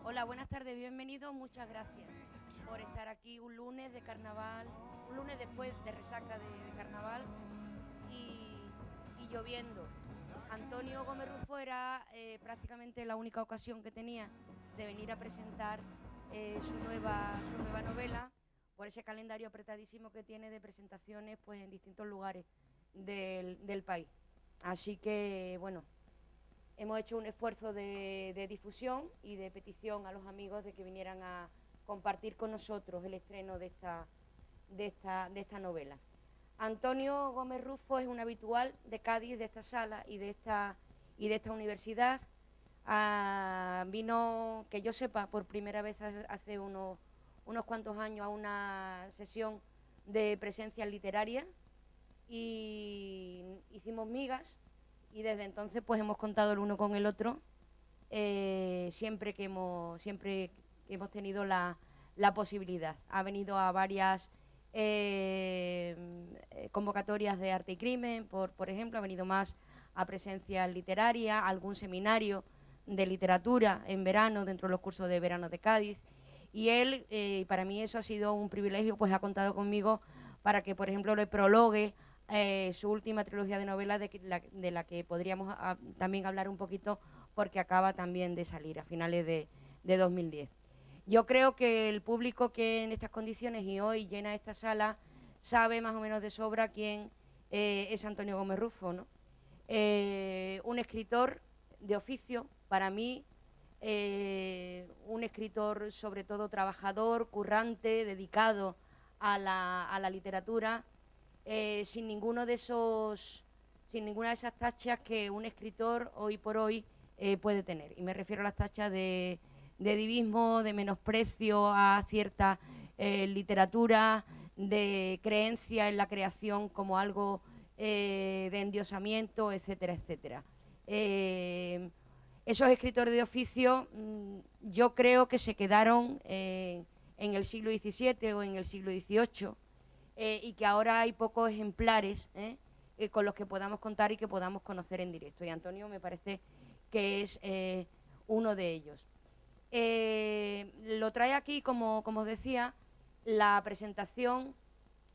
Hola, buenas tardes, bienvenidos, muchas gracias por estar aquí un lunes de carnaval, un lunes después de resaca de carnaval y lloviendo. Antonio Gómez Rufo era prácticamente la única ocasión que tenía de venir a presentar su nueva novela por ese calendario apretadísimo que tiene de presentaciones pues, en distintos lugares del país. Así que, bueno, hemos hecho un esfuerzo de difusión y de petición a los amigos de que vinieran a compartir con nosotros el estreno de esta novela. Antonio Gómez Rufo es un habitual de Cádiz, de esta sala y de esta universidad. Vino, que yo sepa, por primera vez hace unos cuantos años a una sesión de presencias literarias y hicimos migas y desde entonces pues hemos contado el uno con el otro siempre que hemos tenido la posibilidad. Ha venido a varias convocatorias de arte y crimen, por ejemplo, ha venido más a presencias literarias, a algún seminario de literatura en verano dentro de los cursos de verano de Cádiz, y él, para mí eso ha sido un privilegio, pues ha contado conmigo para que, por ejemplo, le prologue su última trilogía de novelas de la que podríamos también hablar un poquito porque acaba también de salir a finales de 2010. Yo creo que el público que en estas condiciones y hoy llena esta sala sabe más o menos de sobra quién es Antonio Gómez Rufo, ¿no? Un escritor de oficio, para mí, un escritor sobre todo trabajador, currante, dedicado a la literatura, sin ninguno de esos, sin ninguna de esas tachas que un escritor hoy por hoy puede tener. Y me refiero a las tachas de divismo, de menosprecio a cierta literatura, de creencia en la creación como algo de endiosamiento, etcétera, etcétera. Esos escritores de oficio yo creo que se quedaron en el siglo XVII o en el siglo XVIII, y que ahora hay pocos ejemplares con los que podamos contar y que podamos conocer en directo. Y Antonio me parece que es uno de ellos. Lo trae aquí, como os decía, la presentación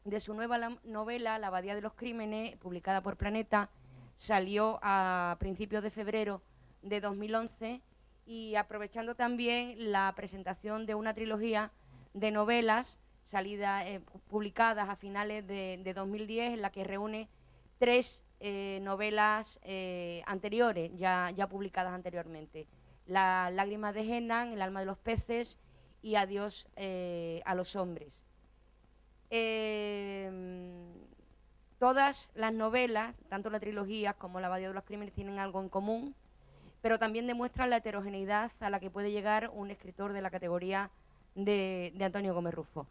de su nueva novela, La Abadía de los Crímenes, publicada por Planeta, salió a principios de febrero de 2011, y aprovechando también la presentación de una trilogía de novelas publicadas a finales de 2010, en la que reúne tres novelas anteriores, ya publicadas anteriormente: Las lágrimas de Henan, El alma de los peces y Adiós a los hombres. Todas las novelas, tanto la trilogía como La Abadía de los Crímenes, tienen algo en común, pero también demuestran la heterogeneidad a la que puede llegar un escritor de la categoría de Antonio Gómez Rufo.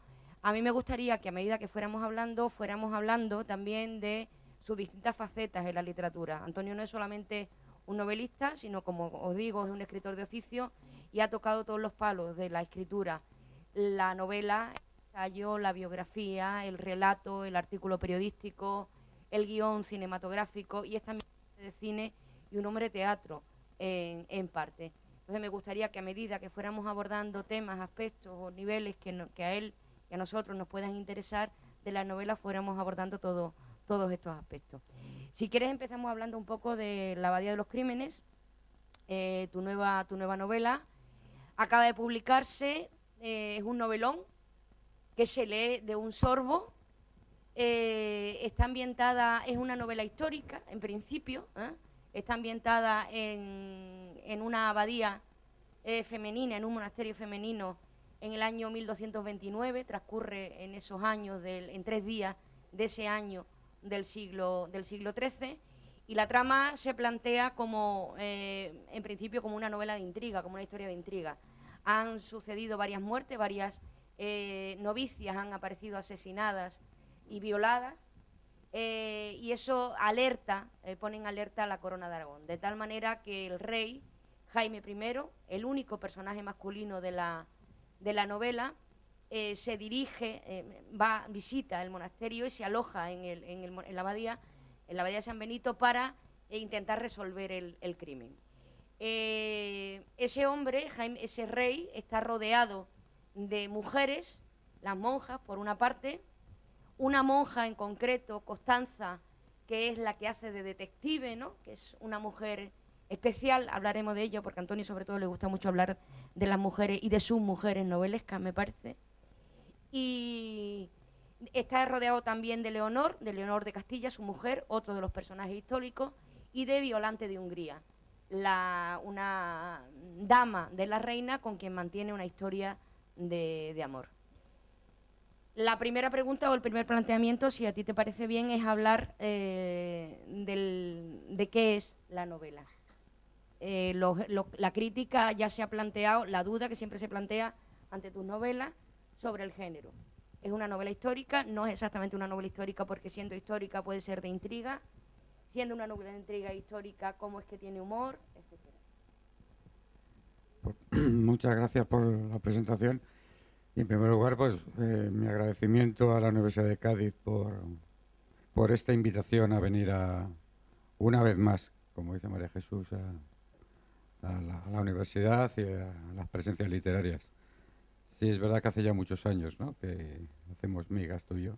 A mí me gustaría que a medida que fuéramos hablando también de sus distintas facetas en la literatura. Antonio no es solamente un novelista, sino, como os digo, es un escritor de oficio y ha tocado todos los palos de la escritura: la novela, el ensayo, la biografía, el relato, el artículo periodístico, el guión cinematográfico, y es también de cine y un hombre de teatro en parte. Entonces me gustaría que a medida que fuéramos abordando temas, aspectos o niveles que a él y a nosotros nos puedan interesar de la novela, fuéramos abordando todos estos aspectos. Si quieres, empezamos hablando un poco de La Abadía de los Crímenes, tu nueva novela. Acaba de publicarse, es un novelón que se lee de un sorbo. Está ambientada, es una novela histórica, en principio, está ambientada en una abadía femenina, en un monasterio femenino, en el año 1229, transcurre en esos años, en 3 días de ese año del siglo XIII, y la trama se plantea como, en principio, como una novela de intriga, como una historia de intriga. Han sucedido varias muertes, varias novicias han aparecido asesinadas y violadas, y eso pone en alerta a la corona de Aragón, de tal manera que el rey Jaime I, el único personaje masculino de la novela, se dirige, visita el monasterio y se aloja en la abadía de San Benito para intentar resolver el crimen. Ese hombre, Jaime, ese rey, está rodeado de mujeres, las monjas, por una parte, una monja en concreto, Constanza, que es la que hace de detective, ¿no? Que es una mujer especial, hablaremos de ello, porque a Antonio sobre todo le gusta mucho hablar de las mujeres y de sus mujeres novelescas, me parece. Y está rodeado también de Leonor de Castilla, su mujer, otro de los personajes históricos, y de Violante de Hungría, una dama de la reina con quien mantiene una historia de amor. La primera pregunta o el primer planteamiento, si a ti te parece bien, es hablar de qué es la novela. La crítica ya se ha planteado, la duda que siempre se plantea ante tus novelas sobre el género. Es una novela histórica, no es exactamente una novela histórica porque siendo histórica puede ser de intriga, siendo una novela de intriga histórica, cómo es que tiene humor, etcétera. Muchas gracias por la presentación. Y en primer lugar, pues mi agradecimiento a la Universidad de Cádiz por esta invitación a venir una vez más, como dice María Jesús, a la universidad y a las presencias literarias. Sí, es verdad que hace ya muchos años, ¿no?, que hacemos migas tú y yo.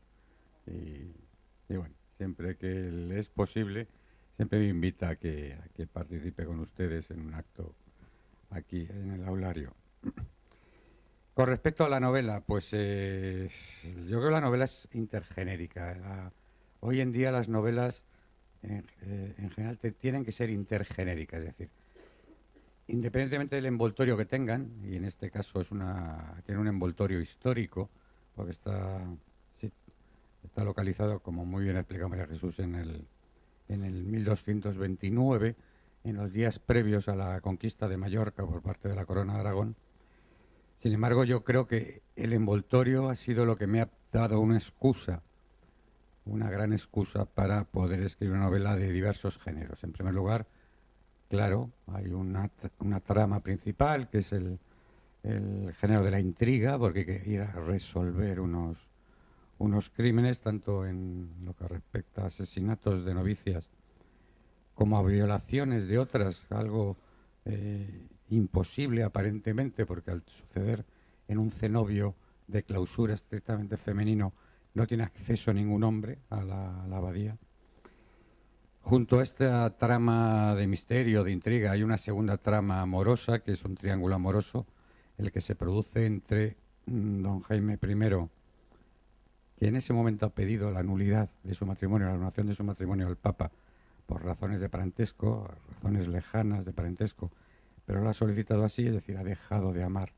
Y bueno, siempre que le es posible, siempre me invita a que participe con ustedes en un acto aquí en el aulario. Con respecto a la novela, pues yo creo que la novela es intergenérica. Hoy en día las novelas en general tienen que ser intergenéricas, es decir, independientemente del envoltorio que tengan, y en este caso tiene un envoltorio histórico, porque está localizado, como muy bien ha explicado María Jesús, en el 1229, en los días previos a la conquista de Mallorca por parte de la Corona de Aragón. Sin embargo, yo creo que el envoltorio ha sido lo que me ha dado una excusa, una gran excusa para poder escribir una novela de diversos géneros. En primer lugar, claro, hay una trama principal, que es el género de la intriga, porque hay que ir a resolver unos crímenes, tanto en lo que respecta a asesinatos de novicias como a violaciones de otras, algo imposible aparentemente, porque al suceder en un cenobio de clausura estrictamente femenino no tiene acceso ningún hombre a la abadía. Junto a esta trama de misterio, de intriga, hay una segunda trama amorosa, que es un triángulo amoroso, el que se produce entre don Jaime I, que en ese momento ha pedido la nulidad de su matrimonio, la anulación de su matrimonio al Papa, por razones de parentesco, razones lejanas de parentesco, pero lo ha solicitado así, es decir, ha dejado de amar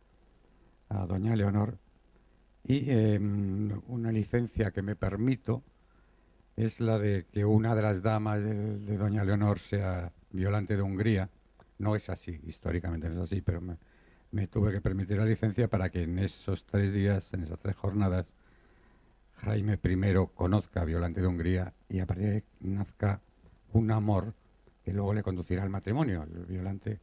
a doña Leonor. Y una licencia que me permito es la de que una de las damas de doña Leonor sea Violante de Hungría. No es así, históricamente no es así, pero me tuve que permitir la licencia para que en esos 3 días, en esas 3 jornadas, Jaime I conozca a Violante de Hungría y a partir de ahí nazca un amor que luego le conducirá al matrimonio. El Violante,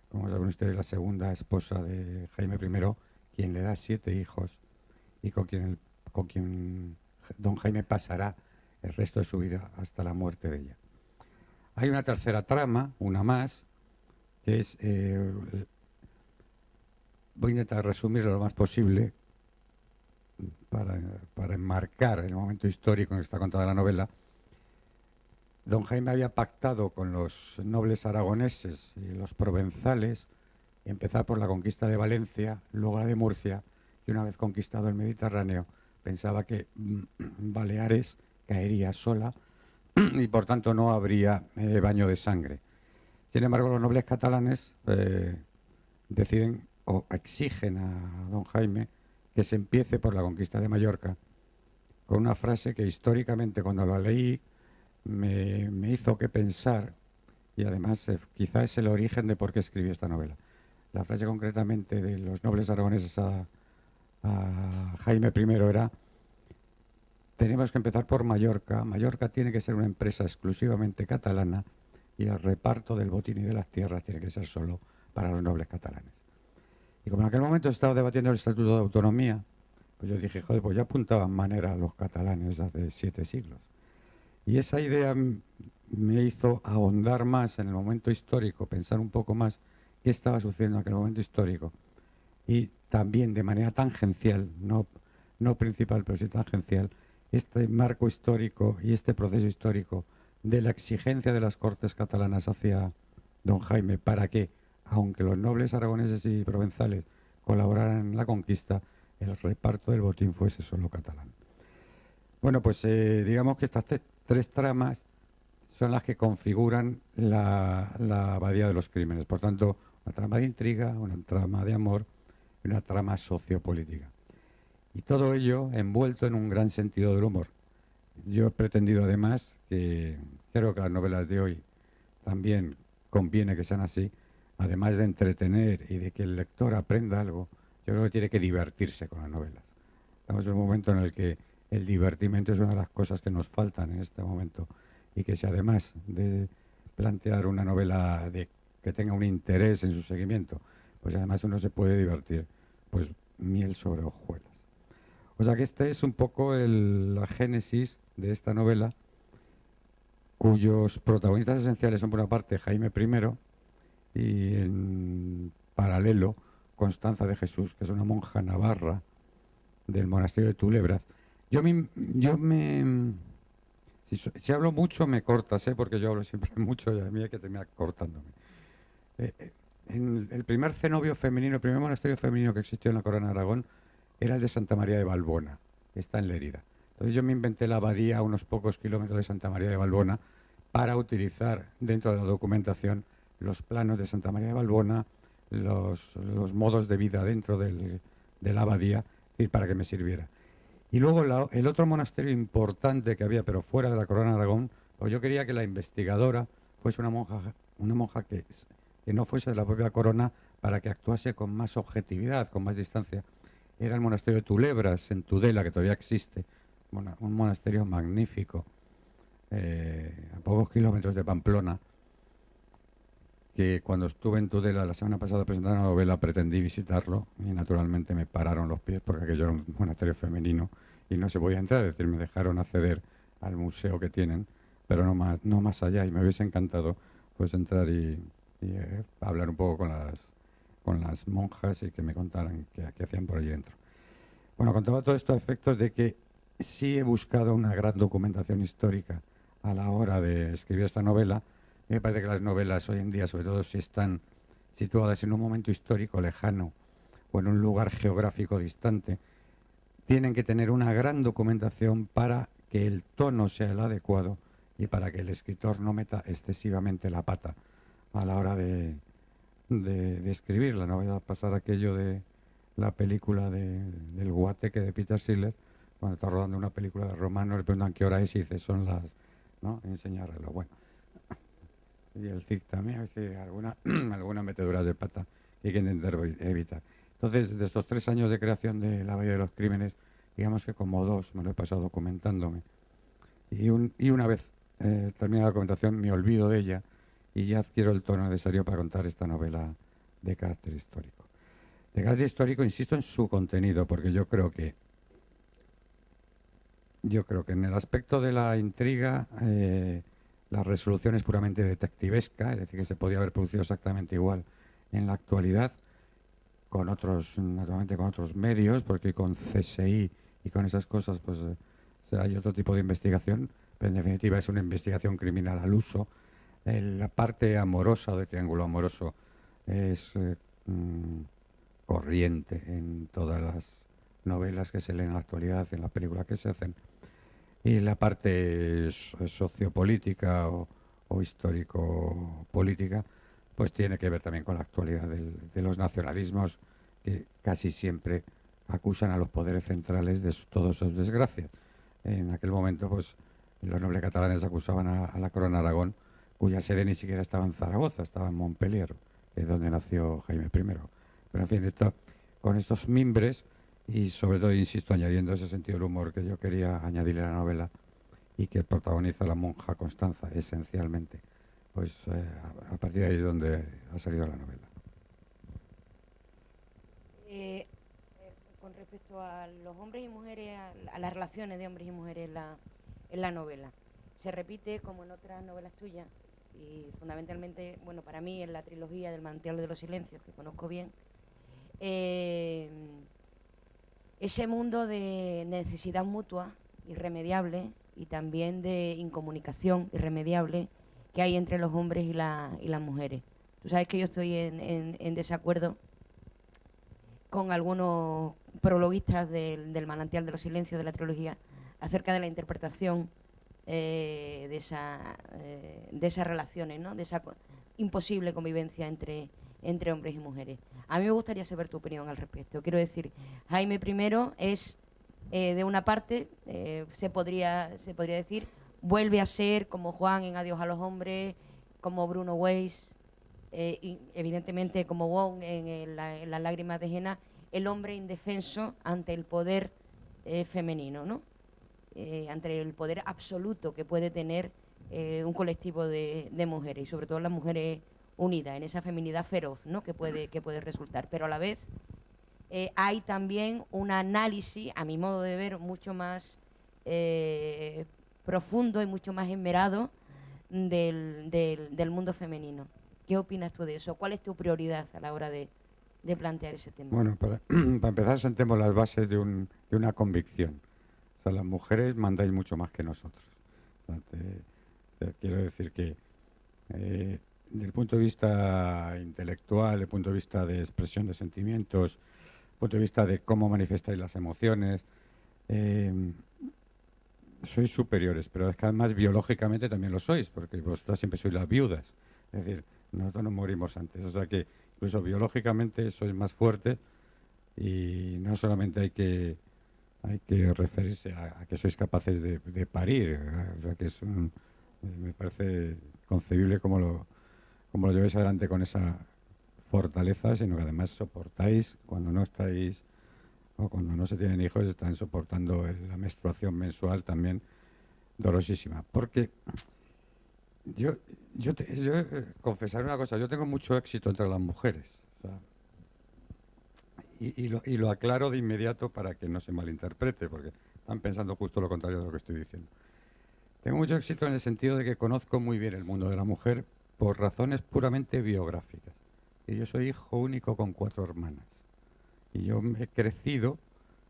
como saben ustedes, es la segunda esposa de Jaime I, quien le da 7 hijos y con quien don Jaime pasará el resto de su vida hasta la muerte de ella. Hay una tercera trama, una más, que es, voy a intentar resumirlo lo más posible para enmarcar el momento histórico en que está contada la novela. Don Jaime había pactado con los nobles aragoneses y los provenzales empezar por la conquista de Valencia, luego la de Murcia, y una vez conquistado el Mediterráneo, pensaba que Baleares caería sola y por tanto no habría baño de sangre. Sin embargo, los nobles catalanes deciden o exigen a don Jaime que se empiece por la conquista de Mallorca, con una frase que históricamente cuando la leí me hizo que pensar, y además quizá es el origen de por qué escribí esta novela. La frase concretamente de los nobles aragoneses a Jaime I era: tenemos que empezar por Mallorca. Mallorca tiene que ser una empresa exclusivamente catalana y el reparto del botín y de las tierras tiene que ser solo para los nobles catalanes. Y como en aquel momento estaba debatiendo el Estatuto de Autonomía, pues yo dije, joder, pues ya apuntaban manera a los catalanes hace 7 siglos. Y esa idea me hizo ahondar más en el momento histórico, pensar un poco más qué estaba sucediendo en aquel momento histórico. Y también de manera tangencial, no principal, pero sí tangencial, este marco histórico y este proceso histórico de la exigencia de las Cortes catalanas hacia don Jaime para que, aunque los nobles aragoneses y provenzales colaboraran en la conquista, el reparto del botín fuese solo catalán. Bueno, pues digamos que estas tres tramas son las que configuran la abadía de los crímenes. Por tanto, una trama de intriga, una trama de amor y una trama sociopolítica. Y todo ello envuelto en un gran sentido del humor. Yo he pretendido además, que creo que las novelas de hoy también conviene que sean así, además de entretener y de que el lector aprenda algo, yo creo que tiene que divertirse con las novelas. Estamos en un momento en el que el divertimento es una de las cosas que nos faltan en este momento y que si además de plantear una novela que tenga un interés en su seguimiento, pues además uno se puede divertir, pues miel sobre hojuelas. O sea que este es un poco la génesis de esta novela, cuyos protagonistas esenciales son por una parte Jaime I y en paralelo Constanza de Jesús, que es una monja navarra del monasterio de Tulebras. Si hablo mucho me cortas, porque yo hablo siempre mucho y a mí hay que terminar cortándome. En el primer cenobio femenino, el primer monasterio femenino que existió en la Corona de Aragón era el de Santa María de Valbona, que está en Lérida. Entonces yo me inventé la abadía a unos pocos kilómetros de Santa María de Valbona para utilizar dentro de la documentación los planos de Santa María de Valbona, los modos de vida dentro de la abadía, y para que me sirviera. Y luego el otro monasterio importante que había, pero fuera de la Corona de Aragón, pues yo quería que la investigadora fuese una monja que no fuese de la propia corona para que actuase con más objetividad, con más distancia. Era el monasterio de Tulebras, en Tudela, que todavía existe, un monasterio magnífico, a pocos kilómetros de Pamplona, que cuando estuve en Tudela la semana pasada presentando una novela pretendí visitarlo y naturalmente me pararon los pies porque aquello era un monasterio femenino y no se podía entrar, es decir, me dejaron acceder al museo que tienen, pero no más allá, y me hubiese encantado pues entrar y hablar un poco con las monjas y que me contaran qué hacían por allí dentro. Bueno, contaba todo esto a efectos de que sí he buscado una gran documentación histórica a la hora de escribir esta novela. Me parece que las novelas hoy en día, sobre todo si están situadas en un momento histórico lejano o en un lugar geográfico distante, tienen que tener una gran documentación para que el tono sea el adecuado y para que el escritor no meta excesivamente la pata a la hora de escribirla. No voy a pasar aquello de la película del guateque de Peter Seeler, cuando está rodando una película de romano, le preguntan qué hora es y dice son las, ¿no? Enseñarlo. Bueno, y el Cid también, alguna metedura de pata que hay que intentar evitar. Entonces, de estos 3 años de creación de la Bahía de los Crímenes, digamos que como 2 me lo he pasado documentándome. Y una vez terminada la documentación me olvido de ella y ya adquiero el tono necesario para contar esta novela de carácter histórico. De carácter histórico, insisto en su contenido, porque yo creo que en el aspecto de la intriga, la resolución es puramente detectivesca, es decir, que se podía haber producido exactamente igual en la actualidad, naturalmente con otros medios, porque con CSI y con esas cosas, pues hay otro tipo de investigación, pero en definitiva es una investigación criminal al uso. La parte amorosa o de triángulo amoroso es corriente en todas las novelas que se leen en la actualidad, en las películas que se hacen. Y la parte sociopolítica o histórico-política, pues tiene que ver también con la actualidad de los nacionalismos que casi siempre acusan a los poderes centrales de todas sus desgracias. En aquel momento, pues los nobles catalanes acusaban a la corona de Aragón, cuya sede ni siquiera estaba en Zaragoza, estaba en Montpellier, que es donde nació Jaime I. Pero en fin, con estos mimbres y sobre todo, insisto, añadiendo ese sentido del humor que yo quería añadirle a la novela y que protagoniza la monja Constanza esencialmente, pues a partir de ahí es donde ha salido la novela. Con respecto a los hombres y mujeres, a las relaciones de hombres y mujeres en la novela, se repite como en otras novelas tuyas y fundamentalmente, bueno, para mí en la trilogía del Manantial de los Silencios, que conozco bien, ese mundo de necesidad mutua irremediable y también de incomunicación irremediable que hay entre los hombres y las mujeres. Tú sabes que yo estoy en desacuerdo con algunos prologuistas del Manantial de los Silencios de la trilogía acerca de la interpretación de esas relaciones, ¿no? De esa imposible convivencia entre hombres y mujeres. A mí me gustaría saber tu opinión al respecto. Quiero decir, Jaime I es, de una parte, se podría decir, vuelve a ser como Juan en Adiós a los hombres, como Bruno Weiss, y evidentemente como Wong en Las lágrimas de Jena, el hombre indefenso ante el poder femenino, ¿no? Ante el poder absoluto que puede tener un colectivo de mujeres, y sobre todo las mujeres unidas, en esa feminidad feroz, ¿no? que puede resultar. Pero a la vez hay también un análisis, a mi modo de ver, mucho más profundo y mucho más esmerado del mundo femenino. ¿Qué opinas tú de eso? ¿Cuál es tu prioridad a la hora de plantear ese tema? Bueno, para empezar sentemos las bases de una convicción. O sea, las mujeres mandáis mucho más que nosotros. O sea, te quiero decir que desde el punto de vista intelectual, desde el punto de vista de expresión de sentimientos, desde el punto de vista de cómo manifestáis las emociones, sois superiores, pero es que además biológicamente también lo sois, porque vosotras siempre sois las viudas. Es decir, nosotros nos morimos antes. O sea que incluso biológicamente sois más fuertes y no solamente hay que referirse a que sois capaces de parir. O sea que me parece concebible cómo lo lleváis adelante con esa fortaleza, sino que además soportáis cuando no estáis o cuando no se tienen hijos, están soportando la menstruación mensual también dolorosísima. Porque yo confesaré una cosa, yo tengo mucho éxito entre las mujeres. O sea, y lo aclaro de inmediato para que no se malinterprete, porque están pensando justo lo contrario de lo que estoy diciendo. Tengo mucho éxito en el sentido de que conozco muy bien el mundo de la mujer por razones puramente biográficas. Y yo soy hijo único con 4 hermanas. Y yo me he crecido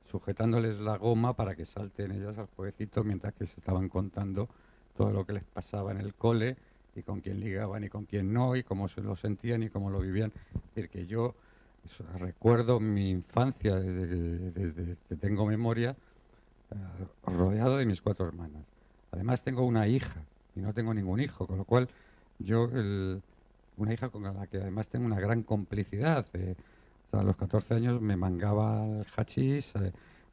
sujetándoles la goma para que salten ellas al jueguecito mientras que se estaban contando todo lo que les pasaba en el cole y con quién ligaban y con quién no y cómo se lo sentían y cómo lo vivían. Es decir, que yo recuerdo mi infancia desde que tengo memoria rodeado de mis 4 hermanas. Además tengo una hija y no tengo ningún hijo, con lo cual una hija con la que además tengo una gran complicidad. A los 14 años me mangaba el hachís,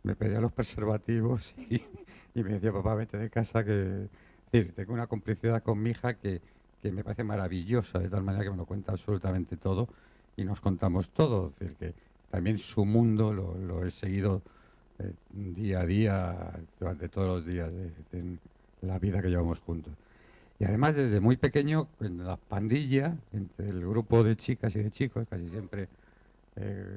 me pedía los preservativos y me decía, papá, vete de casa, que... Es decir, tengo una complicidad con mi hija que me parece maravillosa, de tal manera que me lo cuenta absolutamente todo y nos contamos todo. Es decir, que también su mundo lo he seguido día a día, durante todos los días de la vida que llevamos juntos. Y además, desde muy pequeño, en la pandilla, entre el grupo de chicas y de chicos, casi siempre...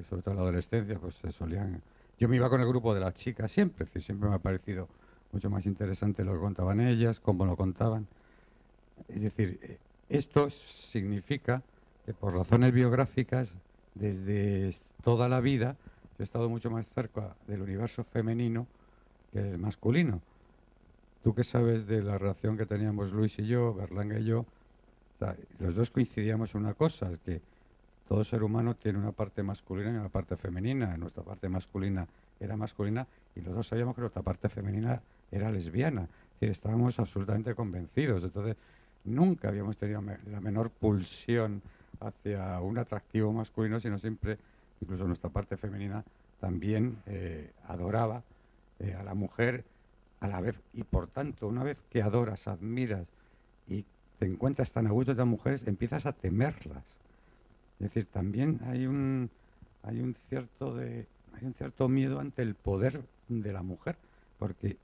sobre todo en la adolescencia, pues se solían... Yo me iba con el grupo de las chicas siempre, es decir, siempre me ha parecido mucho más interesante lo que contaban ellas, cómo lo contaban. Es decir, esto significa que por razones biográficas, desde toda la vida, yo he estado mucho más cerca del universo femenino que del masculino. Tú que sabes de la relación que teníamos Luis y yo, Berlanga y yo, o sea, los dos coincidíamos en una cosa, es que todo ser humano tiene una parte masculina y una parte femenina. Nuestra parte masculina era masculina y los dos sabíamos que nuestra parte femenina era lesbiana. Es decir, estábamos absolutamente convencidos. Entonces, nunca habíamos tenido la menor pulsión hacia un atractivo masculino, sino siempre, incluso nuestra parte femenina, también adoraba a la mujer a la vez. Y por tanto, una vez que adoras, admiras y te encuentras tan a gusto de estas mujeres, empiezas a temerlas. Es decir, también hay un cierto miedo ante el poder de la mujer, porque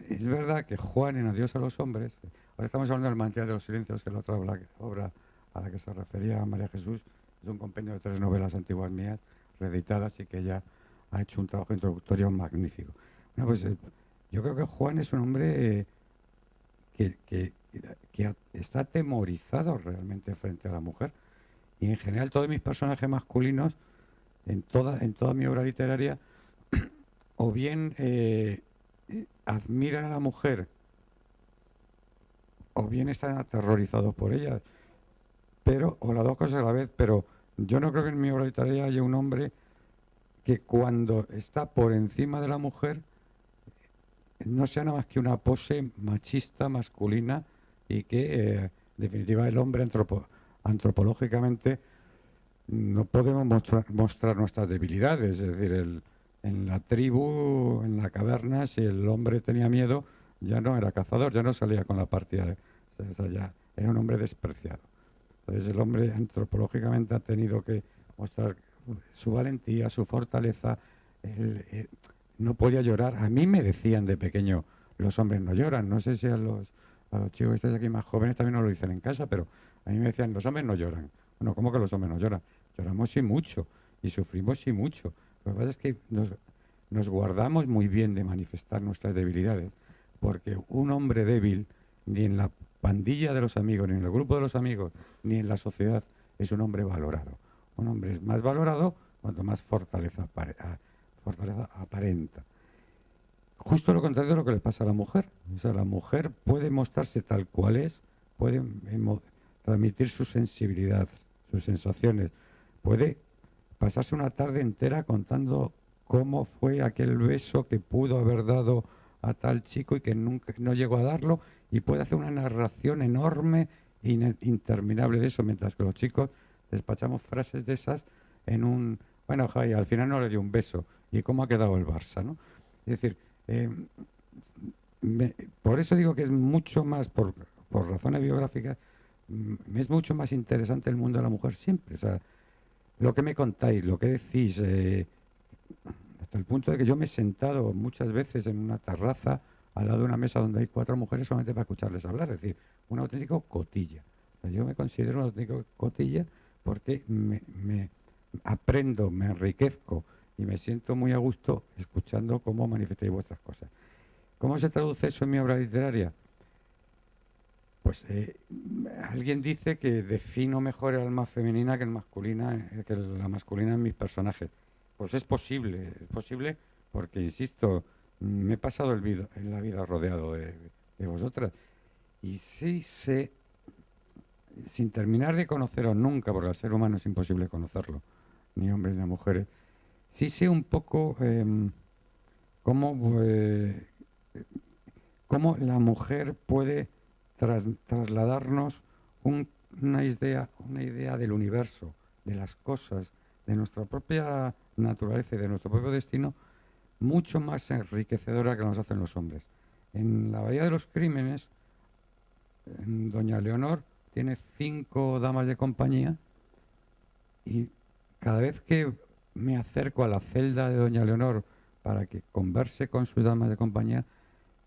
es verdad que Juan en Adiós a los hombres, ahora estamos hablando del Manantial de los Silencios, que es la otra obra a la que se refería María Jesús, es un compendio de 3 novelas antiguas mías, reeditadas, y que ella ha hecho un trabajo introductorio magnífico. Bueno, pues yo creo que Juan es un hombre que está atemorizado realmente frente a la mujer. Y en general todos mis personajes masculinos, en toda mi obra literaria, o bien admiran a la mujer, o bien están aterrorizados por ella, pero, o las dos cosas a la vez, pero yo no creo que en mi obra literaria haya un hombre que cuando está por encima de la mujer no sea nada más que una pose machista, masculina, y que, en definitiva, el hombre antropológicamente no podemos mostrar nuestras debilidades. Es decir, en la tribu, en la caverna, si el hombre tenía miedo, ya no era cazador, ya no salía con la partida. O sea, ya era un hombre despreciado. Entonces el hombre antropológicamente ha tenido que mostrar su valentía, su fortaleza. No podía llorar. A mí me decían de pequeño, los hombres no lloran. No sé si a los chicos que estáis aquí más jóvenes también nos lo dicen en casa, pero a mí me decían, los hombres no lloran. Bueno, ¿cómo que los hombres no lloran? Lloramos y mucho, y sufrimos y mucho. Lo que pasa es que nos guardamos muy bien de manifestar nuestras debilidades, porque un hombre débil, ni en la pandilla de los amigos, ni en el grupo de los amigos, ni en la sociedad, es un hombre valorado. Un hombre es más valorado cuanto más fortaleza aparenta. Justo lo contrario de lo que le pasa a la mujer. O sea, la mujer puede mostrarse tal cual es, puede transmitir su sensibilidad, sus sensaciones, puede pasarse una tarde entera contando cómo fue aquel beso que pudo haber dado a tal chico y que nunca no llegó a darlo, y puede hacer una narración enorme e interminable de eso, mientras que los chicos despachamos frases de esas en un, bueno, Jai, al final no le dio un beso, ¿y cómo ha quedado el Barça, no? Es decir, eh, por eso digo que es mucho más, por razones biográficas, es mucho más interesante el mundo de la mujer siempre. O sea, lo que me contáis, lo que decís, hasta el punto de que yo me he sentado muchas veces en una terraza al lado de una mesa donde hay 4 mujeres solamente para escucharles hablar, es decir, un auténtico cotilla. O sea, yo me considero un auténtico cotilla porque me aprendo, me enriquezco y me siento muy a gusto escuchando cómo manifestáis vuestras cosas. ¿Cómo se traduce eso en mi obra literaria? Pues alguien dice que defino mejor el alma femenina que, que la masculina en mis personajes. Pues es posible porque, insisto, me he pasado en la vida rodeado de vosotras. Y sí sé, sin terminar de conoceros nunca, porque al ser humano es imposible conocerlo, ni hombres ni mujeres, sí sé un poco cómo, cómo la mujer puede trasladarnos una idea del universo, de las cosas, de nuestra propia naturaleza y de nuestro propio destino, mucho más enriquecedora que nos hacen los hombres. En la Bahía de los Crímenes, doña Leonor tiene 5 damas de compañía, y cada vez que me acerco a la celda de doña Leonor para que converse con sus damas de compañía,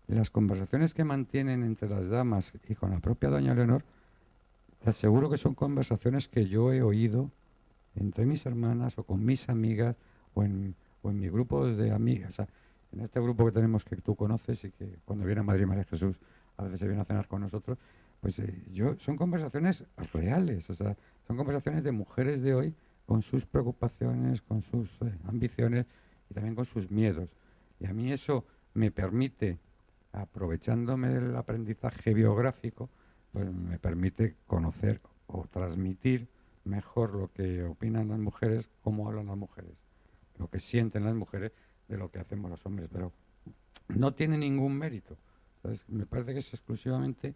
las conversaciones que mantienen entre las damas y con la propia doña Leonor, te aseguro que son conversaciones que yo he oído entre mis hermanas o con mis amigas o en mi grupo de amigas. O sea, en este grupo que tenemos que tú conoces y que cuando viene a Madrid María Jesús a veces se viene a cenar con nosotros, pues son conversaciones reales, o sea, son conversaciones de mujeres de hoy con sus preocupaciones, con sus ambiciones y también con sus miedos. Y a mí eso me permite, aprovechándome del aprendizaje biográfico, pues me permite conocer o transmitir mejor lo que opinan las mujeres, cómo hablan las mujeres, lo que sienten las mujeres de lo que hacemos los hombres, pero no tiene ningún mérito. Entonces, me parece que es exclusivamente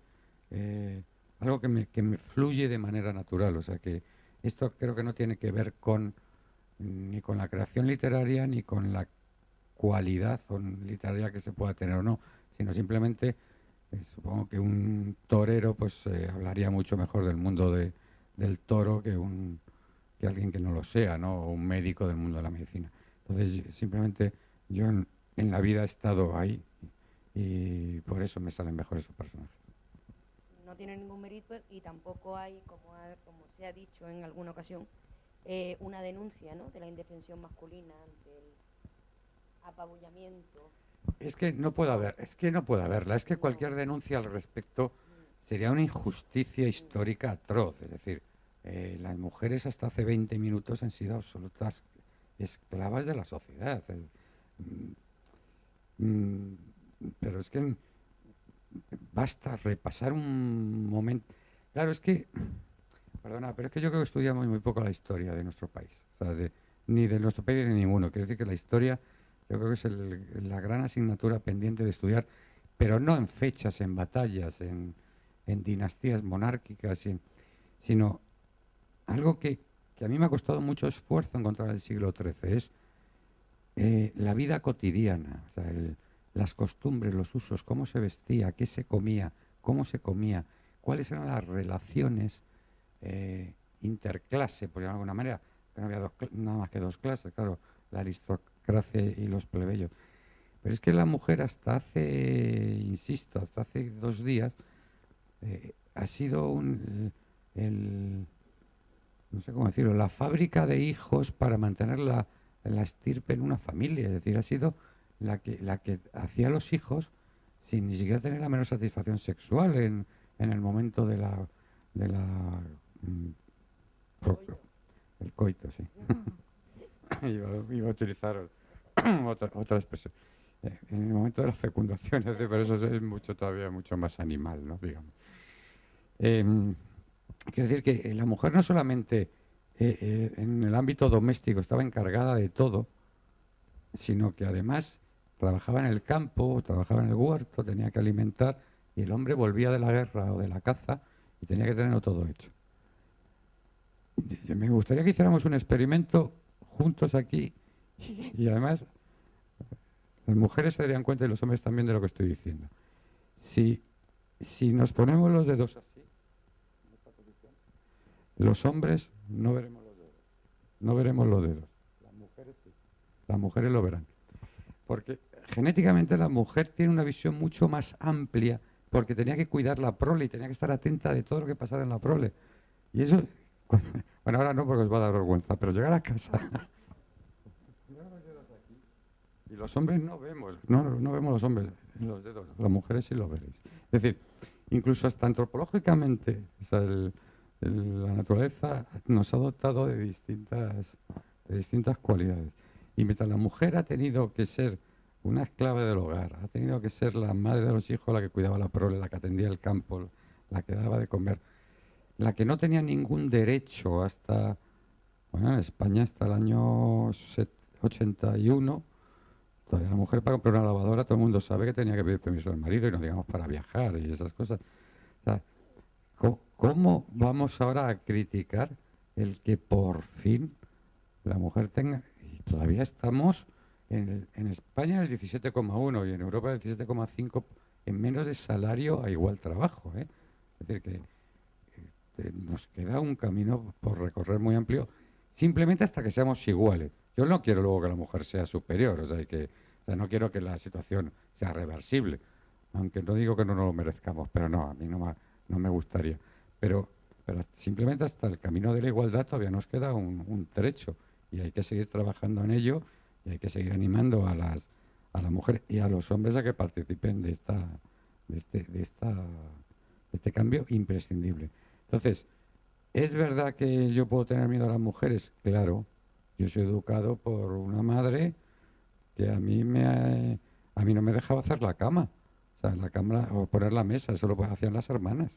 algo que me fluye de manera natural, o sea que esto creo que no tiene que ver ni con la creación literaria ni con la cualidad literaria que se pueda tener o no, sino simplemente supongo que un torero pues hablaría mucho mejor del mundo del toro que alguien que no lo sea, ¿no? O un médico del mundo de la medicina. Entonces, simplemente yo en la vida he estado ahí y por eso me salen mejor esos personajes. No tiene ningún mérito y tampoco hay, como se ha dicho en alguna ocasión, una denuncia, ¿no?, de la indefensión masculina ante el apabullamiento Es que no puedo haber, es que no puedo haberla. Es que cualquier denuncia al respecto sería una injusticia histórica atroz. Es decir, las mujeres hasta hace 20 minutos han sido absolutas esclavas de la sociedad. Mm, pero es que basta repasar un momento. Claro, es que, perdona, pero es que yo creo que estudiamos muy poco la historia de nuestro país. O sea, ni de nuestro país ni de ninguno. Quiero decir que la historia yo creo que es la gran asignatura pendiente de estudiar, pero no en fechas, en batallas, en dinastías monárquicas, sino algo que a mí me ha costado mucho esfuerzo encontrar en el siglo XIII, es la vida cotidiana, o sea, las costumbres, los usos, cómo se vestía, qué se comía, cómo se comía, cuáles eran las relaciones interclase, por llamarlo de alguna manera, que no había nada más que dos clases, claro, la aristocracia y los plebeyos. Pero es que la mujer hasta hace, insisto, hasta hace 2 días, ha sido no sé cómo decirlo, la fábrica de hijos para mantener la estirpe en una familia. Es decir, ha sido la que hacía los hijos sin ni siquiera tener la menor satisfacción sexual en el momento de la mm, el coito, sí. Iba a utilizar otra expresión. En el momento de la fecundación, pero eso es mucho todavía mucho más animal, ¿no? Digamos. Quiero decir que la mujer no solamente en el ámbito doméstico estaba encargada de todo, sino que además trabajaba en el campo, trabajaba en el huerto, tenía que alimentar, y el hombre volvía de la guerra o de la caza y tenía que tenerlo todo hecho. Me gustaría que hiciéramos un experimento juntos aquí y además las mujeres se darían cuenta y los hombres también de lo que estoy diciendo. Si nos ponemos los dedos así, en esta posición, los hombres no veremos los dedos. No veremos los dedos. Las mujeres sí. Las mujeres lo verán. Porque genéticamente la mujer tiene una visión mucho más amplia porque tenía que cuidar la prole y tenía que estar atenta de todo lo que pasara en la prole. Y eso, bueno, ahora no porque os va a dar vergüenza, pero llegar a casa y los hombres no vemos, no vemos los hombres en los dedos, las mujeres sí lo veréis. Es decir, incluso hasta antropológicamente, o sea, la naturaleza nos ha dotado de distintas cualidades. Y mientras la mujer ha tenido que ser una esclava del hogar, ha tenido que ser la madre de los hijos, la que cuidaba la prole, la que atendía el campo, la que daba de comer, la que no tenía ningún derecho hasta, bueno, en España hasta el año 81, todavía la mujer para comprar una lavadora, todo el mundo sabe que tenía que pedir permiso del marido y no digamos para viajar y esas cosas. O sea, ¿cómo vamos ahora a criticar el que por fin la mujer tenga, y todavía estamos en España en el 17,1 y en Europa el 17,5 en menos de salario a igual trabajo, ¿eh? Es decir, que nos queda un camino por recorrer muy amplio, simplemente hasta que seamos iguales. Yo no quiero luego que la mujer sea superior, o sea, no quiero que la situación sea reversible, aunque no digo que no nos lo merezcamos, pero no, a mí no me gustaría. Pero simplemente hasta el camino de la igualdad todavía nos queda un trecho y hay que seguir trabajando en ello y hay que seguir animando a las mujeres y a los hombres a que participen de este cambio imprescindible. Entonces, ¿es verdad que yo puedo tener miedo a las mujeres? Claro, yo soy educado por una madre que a mí no me dejaba hacer la cama, o sea, la cama o poner la mesa, eso lo hacían las hermanas.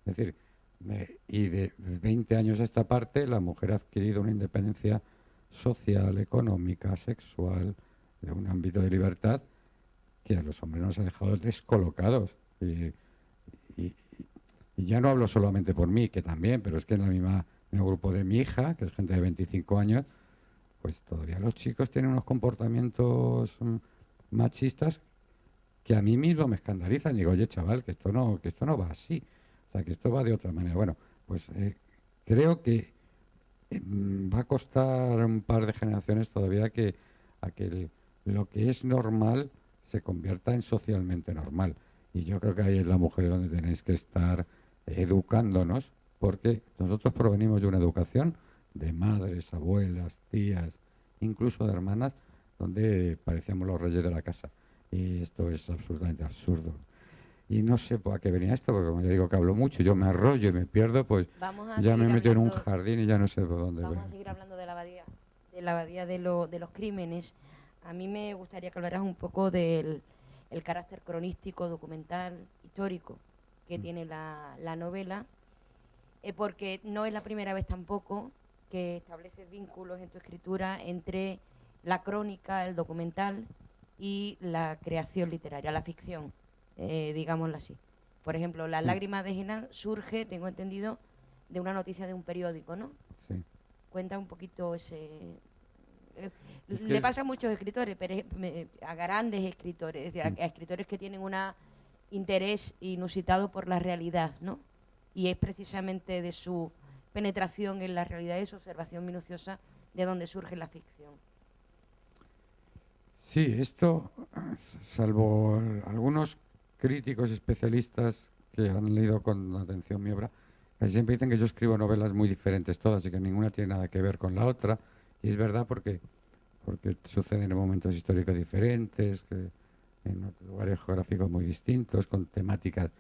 Es decir, y de 20 años a esta parte la mujer ha adquirido una independencia social, económica, sexual, de un ámbito de libertad que a los hombres nos ha dejado descolocados. Y, y ya no hablo solamente por mí, que también, pero es que en el mismo grupo de mi hija, que es gente de 25 años, pues todavía los chicos tienen unos comportamientos machistas que a mí mismo me escandalizan. Digo, oye, chaval, que esto no va así. O sea, que esto va de otra manera. Bueno, pues creo que va a costar un par de generaciones todavía a que lo que es normal se convierta en socialmente normal. Y yo creo que ahí es la mujer donde tenéis que estar educándonos, porque nosotros provenimos de una educación de madres, abuelas, tías, incluso de hermanas, donde parecíamos los reyes de la casa. y esto es absolutamente absurdo. Y no sé a qué venía esto, porque como ya digo que hablo mucho, yo me arrollo y me pierdo, pues Vamos a ya me seguir he metido en un hablando, jardín y ya no sé por dónde voy. vamos a seguir hablando de la abadía de los crímenes. A mí me gustaría que hablaras un poco del el carácter cronístico, documental, histórico que tiene la novela, porque no es la primera vez tampoco que estableces vínculos en tu escritura entre la crónica, el documental y la creación literaria, la ficción, digámoslo así. Por ejemplo, Las Sí, lágrimas de Genal surge, tengo entendido, de una noticia de un periódico, ¿no? sí. Cuenta un poquito ese... Es que Le pasa a muchos escritores, pero a grandes escritores, es decir, mm, a escritores que tienen un interés inusitado por la realidad, ¿no? Y es precisamente de su penetración en la realidad y su observación minuciosa de donde surge la ficción. sí, esto, salvo algunos críticos especialistas que han leído con atención mi obra, casi siempre dicen que yo escribo novelas muy diferentes todas y que ninguna tiene nada que ver con la otra. Y es verdad porque suceden en momentos históricos diferentes, que en lugares geográficos muy distintos, con temáticas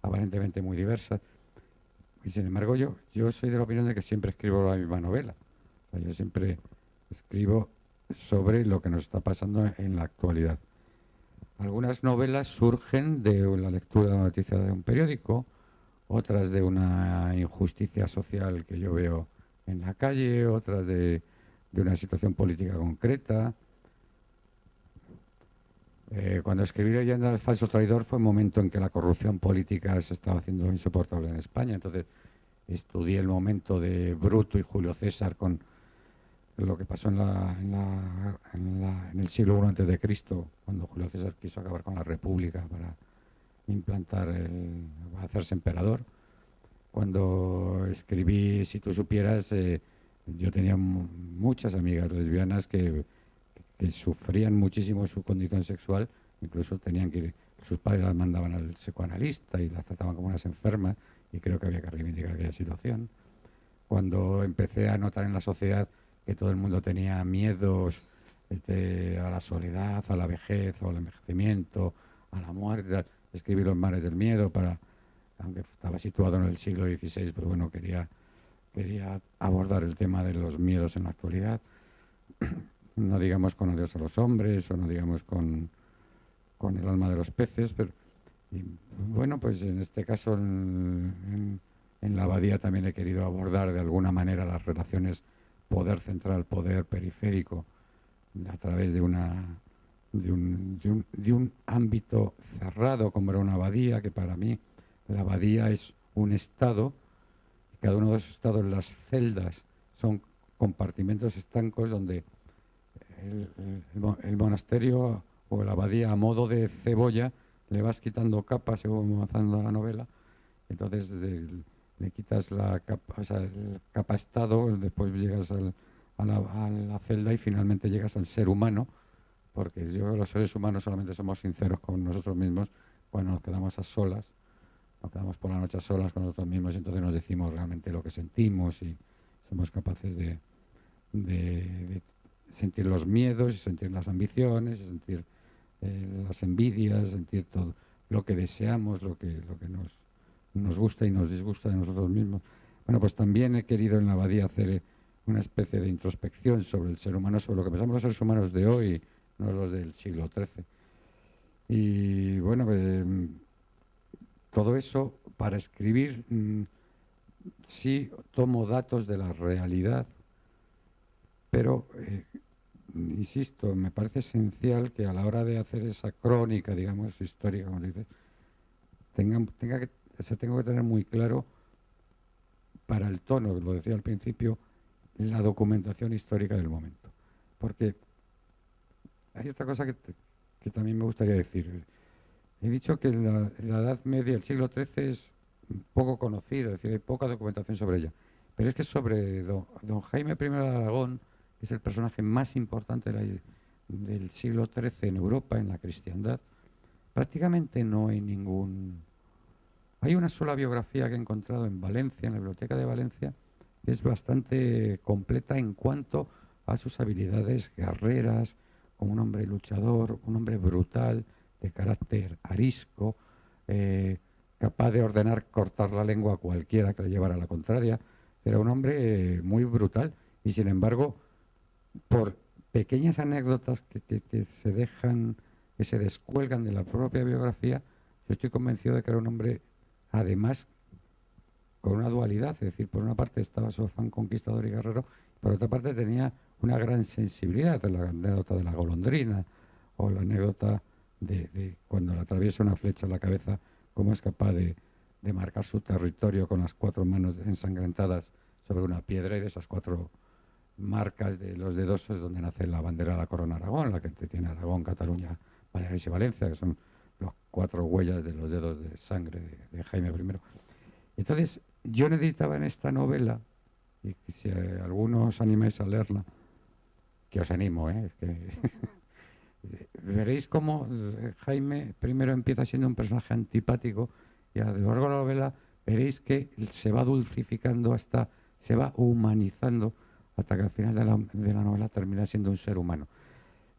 aparentemente muy diversas. Y sin embargo yo soy de la opinión de que siempre escribo la misma novela. O sea, yo siempre escribo sobre lo que nos está pasando en la actualidad. Algunas novelas surgen de la lectura de una noticia de un periódico, otras de una injusticia social que yo veo en la calle, otras de una situación política concreta. Cuando escribí Leyenda del falso traidor fue un momento en que la corrupción política se estaba haciendo insoportable en España. Entonces estudié el momento de Bruto y Julio César con lo que pasó en el siglo I antes de Cristo, cuando Julio César quiso acabar con la República para hacerse emperador. Cuando escribí Si tú supieras, yo tenía muchas amigas lesbianas que sufrían muchísimo su condición sexual, incluso tenían que ir, sus padres las mandaban al psicoanalista y las trataban como unas enfermas, y creo que había que reivindicar aquella situación. Cuando empecé a notar en la sociedad que todo el mundo tenía miedos a la soledad, a la vejez, o al envejecimiento, a la muerte, escribí Los mares del miedo para, aunque estaba situado en el siglo XVI, pero bueno, quería abordar el tema de los miedos en la actualidad. No digamos con Adiós a los hombres, o no digamos con El alma de los peces, pero y, bueno, pues en este caso en la abadía también he querido abordar de alguna manera las relaciones poder central, poder periférico, a través de un ámbito cerrado como era una abadía, que para mí la abadía es un estado, y cada uno de los estados, las celdas, son compartimentos estancos donde el monasterio o la abadía, a modo de cebolla, le vas quitando capas según avanzando la novela. Entonces le quitas la capa, o sea, el capa estado, después llegas a la celda y finalmente llegas al ser humano, porque yo creo que los seres humanos solamente somos sinceros con nosotros mismos cuando nos quedamos a solas, nos quedamos por la noche a solas con nosotros mismos, y entonces nos decimos realmente lo que sentimos, y somos capaces de sentir los miedos, y sentir las ambiciones, y sentir las envidias, sentir todo lo que deseamos, lo que nos gusta y nos disgusta de nosotros mismos. Bueno, pues también he querido en la abadía hacer una especie de introspección sobre el ser humano, sobre lo que pensamos los seres humanos de hoy, no los del siglo XIII. Y bueno, todo eso para escribir, sí tomo datos de la realidad, pero insisto, me parece esencial que a la hora de hacer esa crónica, digamos, histórica, como dices, tengo que tener muy claro para el tono, lo decía al principio, la documentación histórica del momento. Porque hay otra cosa que también me gustaría decir. He dicho que la Edad Media, el siglo XIII, es poco conocida, es decir, hay poca documentación sobre ella. Pero es que sobre don Jaime I de Aragón, que es el personaje más importante del siglo XIII en Europa, en la cristiandad, prácticamente no hay ningún... Hay una sola biografía que he encontrado en Valencia, en la Biblioteca de Valencia, que es bastante completa en cuanto a sus habilidades guerreras, como un hombre luchador, un hombre brutal, de carácter arisco, capaz de ordenar cortar la lengua a cualquiera que le llevara a la contraria. Era un hombre muy brutal y, sin embargo, por pequeñas anécdotas que se dejan, que se descuelgan de la propia biografía, yo estoy convencido de que era un hombre, además, con una dualidad. Es decir, por una parte estaba su afán conquistador y guerrero, por otra parte tenía una gran sensibilidad. La anécdota de la golondrina o la anécdota de cuando le atraviesa una flecha en la cabeza, cómo es capaz de marcar su territorio con las 4 manos ensangrentadas sobre una piedra, y de esas 4 marcas de los dedos es donde nace la bandera de la corona de Aragón, la que tiene Aragón, Cataluña, Baleares y Valencia, que son las 4 huellas de los dedos de sangre de Jaime I. Entonces, yo necesitaba en esta novela, y que si algunos os animáis a leerla, que os animo, es que veréis cómo Jaime I empieza siendo un personaje antipático, y a lo largo de la novela veréis que se va dulcificando, se va humanizando, hasta que al final de la novela termina siendo un ser humano.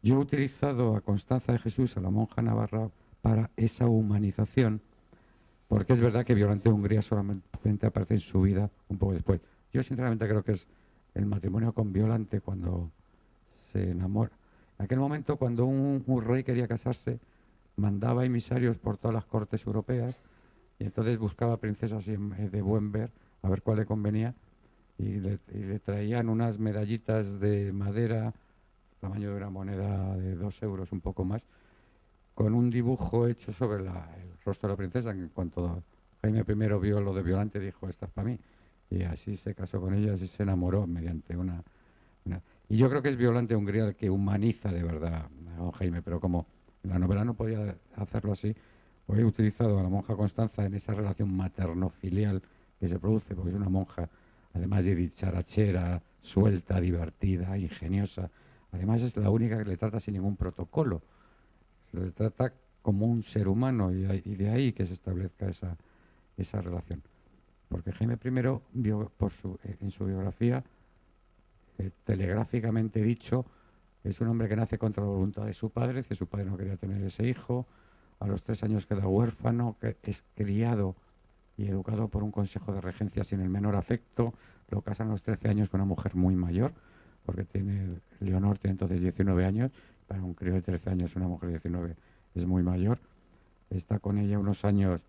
Yo he utilizado a Constanza de Jesús, a la monja navarra, para esa humanización, porque es verdad que Violante de Hungría solamente aparece en su vida un poco después. Yo sinceramente creo que es el matrimonio con Violante cuando se enamora. En aquel momento, cuando un rey quería casarse, mandaba emisarios por todas las cortes europeas, y entonces buscaba princesas de buen ver, a ver cuál le convenía, y le traían unas medallitas de madera, tamaño de una moneda de 2 euros, un poco más, con un dibujo hecho sobre el rostro de la princesa, que en cuanto Jaime I vio lo de Violante, dijo, esta es para mí. Y así se casó con ella, así se enamoró mediante una... Y yo creo que es Violante de Hungría el que humaniza de verdad a don Jaime, pero como en la novela no podía hacerlo así, pues he utilizado a la monja Constanza en esa relación materno-filial que se produce, porque es una monja, además de dicharachera, suelta, divertida, ingeniosa. Además es la única que le trata sin ningún protocolo. Se le trata como un ser humano, y de ahí que se establezca esa relación. Porque Jaime I, en su biografía, telegráficamente dicho, es un hombre que nace contra la voluntad de su padre, que su padre no quería tener ese hijo. A los 3 años queda huérfano, que es criado y educado por un consejo de regencia sin el menor afecto. Lo casan a los 13 años con una mujer muy mayor, porque Leonor tiene entonces 19 años. Para un crío de 13 años, una mujer de 19 es muy mayor. Está con ella unos años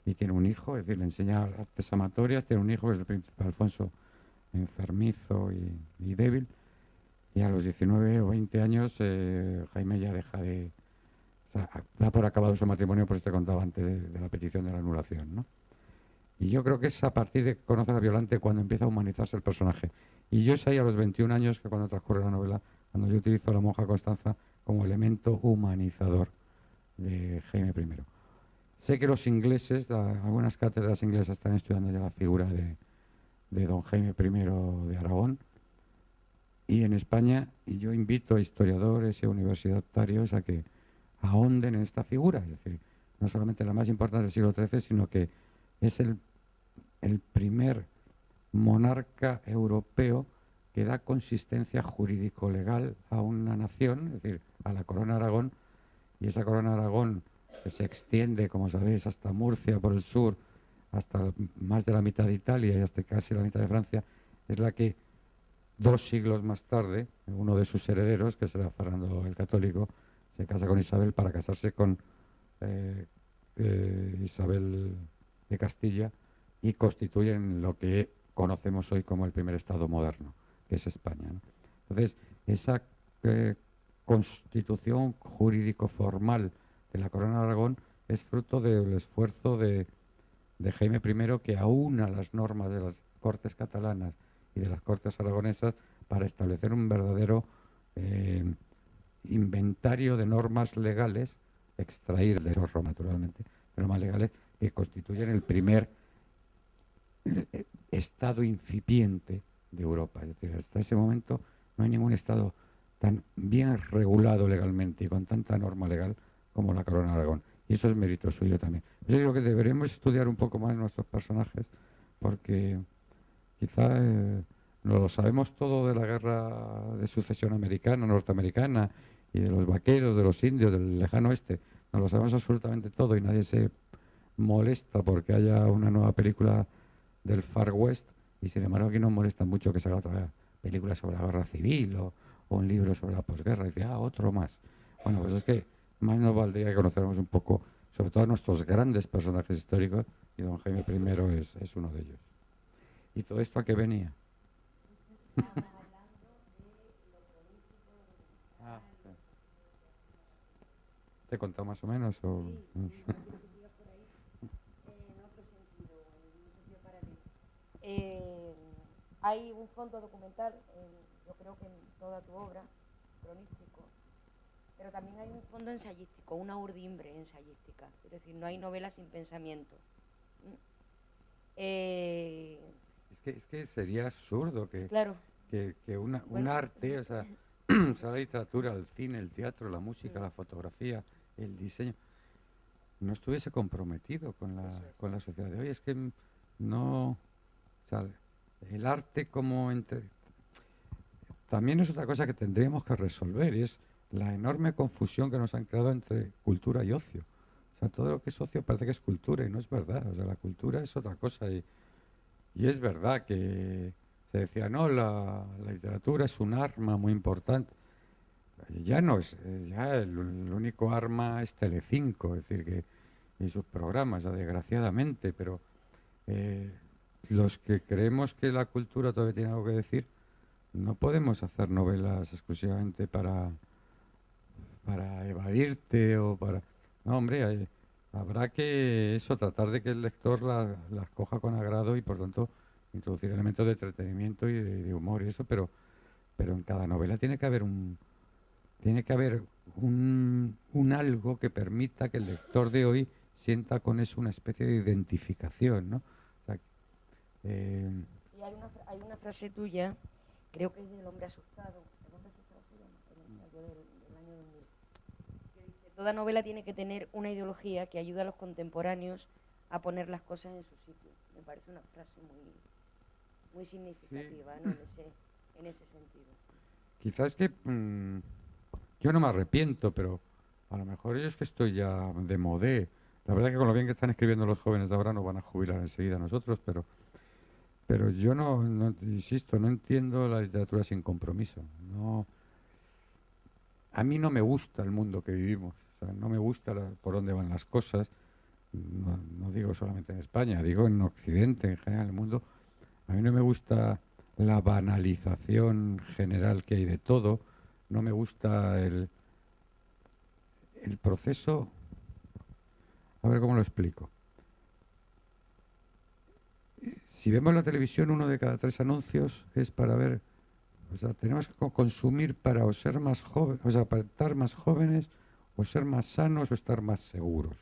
y tiene un hijo, es decir, le enseña artes amatorias. Tiene un hijo, que es el príncipe Alfonso, enfermizo y débil. Y a los 19 o 20 años Jaime ya deja de... O sea, da por acabado su matrimonio, por eso te contaba antes de la petición de la anulación, ¿no? Y yo creo que es a partir de conocer a Violante cuando empieza a humanizarse el personaje. Y yo es ahí a los 21 años, que cuando transcurre la novela, cuando yo utilizo a la monja Constanza como elemento humanizador de Jaime I. Sé que los ingleses, algunas cátedras inglesas están estudiando ya la figura de don Jaime I de Aragón, y en España, y yo invito a historiadores y a universitarios a que ahonden en esta figura, es decir, no solamente la más importante del siglo XIII, sino que es el primer monarca europeo que da consistencia jurídico-legal a una nación, es decir, a la Corona de Aragón, y esa Corona de Aragón, que se extiende, como sabéis, hasta Murcia por el sur, hasta más de la mitad de Italia y hasta casi la mitad de Francia, es la que 2 siglos más tarde, uno de sus herederos, que será Fernando el Católico, se casa con Isabel para casarse con Isabel de Castilla, y constituyen lo que conocemos hoy como el primer Estado moderno, que es España, ¿no? Entonces, esa constitución jurídico-formal de la Corona de Aragón es fruto del esfuerzo de Jaime I, que aúna las normas de las Cortes catalanas y de las Cortes aragonesas para establecer un verdadero inventario de normas legales, extraír de Roma, naturalmente, de normas legales que constituyen el primer Estado incipiente de Europa. Es decir, hasta ese momento no hay ningún Estado tan bien regulado legalmente y con tanta norma legal como la Corona de Aragón. Y eso es mérito suyo también. Yo digo que deberemos estudiar un poco más nuestros personajes, porque quizá no lo sabemos todo de la guerra de sucesión americana, norteamericana, y de los vaqueros, de los indios, del lejano oeste, nos lo sabemos absolutamente todo y nadie se molesta porque haya una nueva película del Far West, y sin embargo aquí nos molesta mucho que se haga otra película sobre la guerra civil o un libro sobre la posguerra, y dice, otro más. Bueno, pues es que más nos valdría que conociéramos un poco, sobre todo a nuestros grandes personajes históricos, y don Jaime I es uno de ellos. ¿Y todo esto a qué venía? ¿Te he contado más o menos? O... Hay un fondo documental, yo creo que en toda tu obra, cronístico, pero también hay un fondo ensayístico, una urdimbre ensayística, es decir, no hay novela sin pensamiento. Es que sería absurdo que, Claro. un arte, o sea, la literatura, el cine, el teatro, la música, la fotografía, el diseño, no estuviese comprometido con la sociedad de hoy. Es que no, o sea, el arte también es otra cosa que tendríamos que resolver, y es la enorme confusión que nos han creado entre cultura y ocio. O sea, todo lo que es ocio parece que es cultura y no es verdad. O sea, la cultura es otra cosa, y es verdad que se decía, no, la literatura es un arma muy importante. Ya no es, ya el único arma es Telecinco, es decir, que y sus programas, ya desgraciadamente, pero los que creemos que la cultura todavía tiene algo que decir, no podemos hacer novelas exclusivamente para evadirte o para... No, hombre, habrá que tratar de que el lector las coja con agrado y por tanto introducir elementos de entretenimiento y de humor y eso, pero en cada novela tiene que haber un algo que permita que el lector de hoy sienta con eso una especie de identificación, ¿no? O sea, y hay una frase tuya, creo que es del Hombre Asustado, el Hombre Asustado se llama, el ensayo del año 2000, que dice, toda novela tiene que tener una ideología que ayude a los contemporáneos a poner las cosas en su sitio. Me parece una frase muy significativa, ¿no? en ese sentido. Quizás que yo no me arrepiento, pero a lo mejor yo es que estoy ya de modé. La verdad que con lo bien que están escribiendo los jóvenes de ahora nos van a jubilar enseguida nosotros, pero yo no, insisto, no entiendo la literatura sin compromiso. No, a mí no me gusta el mundo que vivimos, o sea, no me gusta por dónde van las cosas. No digo solamente en España, digo en Occidente, en general, en el mundo. A mí no me gusta la banalización general que hay de todo, no me gusta el proceso. A ver cómo lo explico. Si vemos la televisión, 1 de cada 3 anuncios es para ver, o sea, tenemos que consumir para o ser más jóvenes, o sea, para estar más jóvenes, o ser más sanos, o estar más seguros.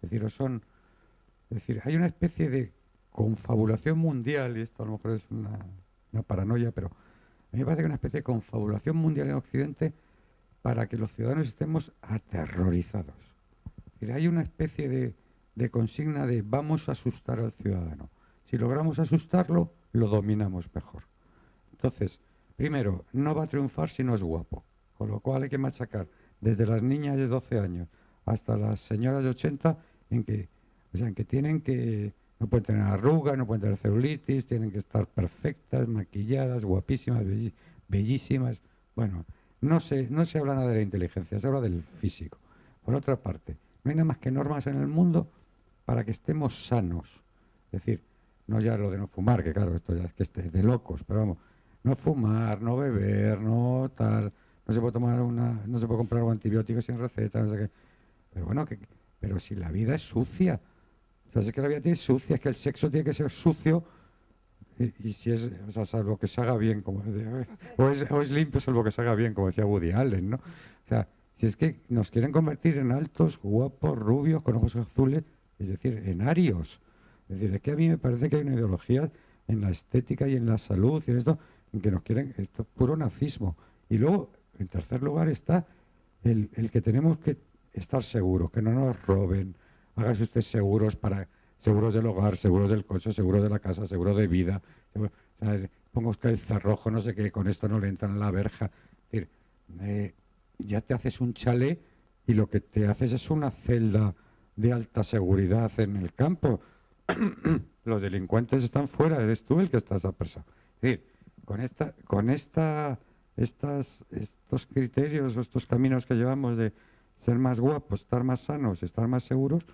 Es decir, hay una especie de confabulación mundial, y esto a lo mejor es una paranoia, pero a mí me parece que hay una especie de confabulación mundial en Occidente para que los ciudadanos estemos aterrorizados. Es decir, hay una especie de consigna de vamos a asustar al ciudadano. Si logramos asustarlo, lo dominamos mejor. Entonces, primero, no va a triunfar si no es guapo, con lo cual hay que machacar desde las niñas de 12 años hasta las señoras de 80 en que no pueden tener arrugas, no pueden tener celulitis, tienen que estar perfectas, maquilladas, guapísimas, bellísimas. Bueno, no se habla nada de la inteligencia, se habla del físico. Por otra parte, no hay nada más que normas en el mundo para que estemos sanos. Es decir, no ya lo de no fumar, que claro, esto ya es que es de locos, pero vamos, no fumar, no beber, no tal, no se puede no se puede comprar un antibiótico sin receta, no sé qué. Pero bueno, pero si la vida es sucia, o sea, es que la vida es sucia, es que el sexo tiene que ser sucio, y si es, o sea, salvo que se haga bien, o es limpio, salvo que se haga bien, como decía Woody Allen, ¿no? O sea, si es que nos quieren convertir en altos, guapos, rubios, con ojos azules, es decir, en arios. Es decir, es que a mí me parece que hay una ideología en la estética y en la salud y en esto, en que nos quieren, esto es puro nazismo. Y luego, en tercer lugar, está el que tenemos que estar seguros, que no nos roben, hágase usted seguros del hogar, seguros del coche, seguros de la casa, seguro de vida, o sea, ponga usted el cerrojo, no sé qué, con esto no le entran a la verja. Es decir, ya te haces un chalet y lo que te haces es una celda de alta seguridad en el campo. Los delincuentes están fuera, eres tú el que estás apresado. Es decir, estos criterios o estos caminos que llevamos de ser más guapos, estar más sanos, estar más seguros,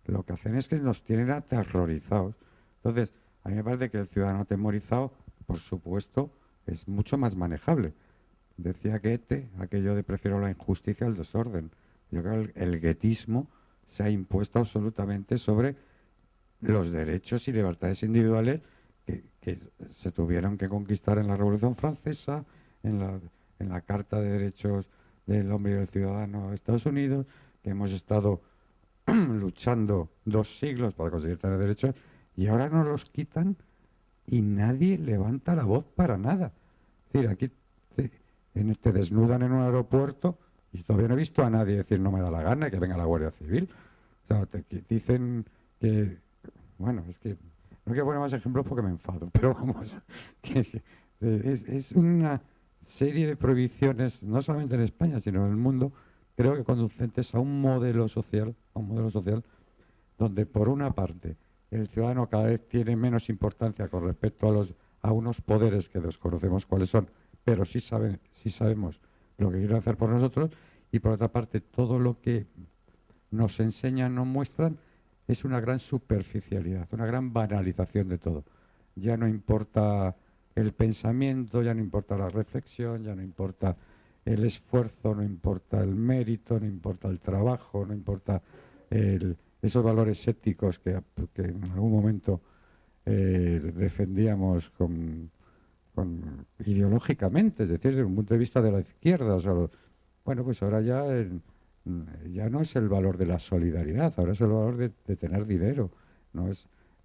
lo que hacen es que nos tienen aterrorizados. Entonces, a mí me parece que el ciudadano atemorizado, por supuesto, es mucho más manejable. Decía Goethe, aquello de prefiero la injusticia al desorden. Yo creo que el guetismo se ha impuesto absolutamente sobre los derechos y libertades individuales que se tuvieron que conquistar en la Revolución Francesa, en la Carta de Derechos del Hombre y del Ciudadano de Estados Unidos, que hemos estado luchando 2 siglos para conseguir tener derechos, y ahora nos los quitan y nadie levanta la voz para nada. Es decir, aquí te desnudan en un aeropuerto y todavía no he visto a nadie decir no me da la gana y que venga la Guardia Civil. O sea, dicen que, bueno, es que no quiero poner más ejemplos porque me enfado, pero vamos, que es una serie de prohibiciones, no solamente en España, sino en el mundo, creo que conducentes a un modelo social, donde por una parte el ciudadano cada vez tiene menos importancia con respecto a unos poderes que desconocemos cuáles son, pero sí sabemos lo que quieren hacer por nosotros, y por otra parte todo lo que nos enseñan, nos muestran, es una gran superficialidad, una gran banalización de todo. Ya no importa el pensamiento, ya no importa la reflexión, ya no importa el esfuerzo, no importa el mérito, no importa el trabajo, no importa esos valores éticos que en algún momento defendíamos ideológicamente, es decir, desde un punto de vista de la izquierda. O sea, bueno, pues ahora ya no es el valor de la solidaridad, ahora es el valor de tener dinero.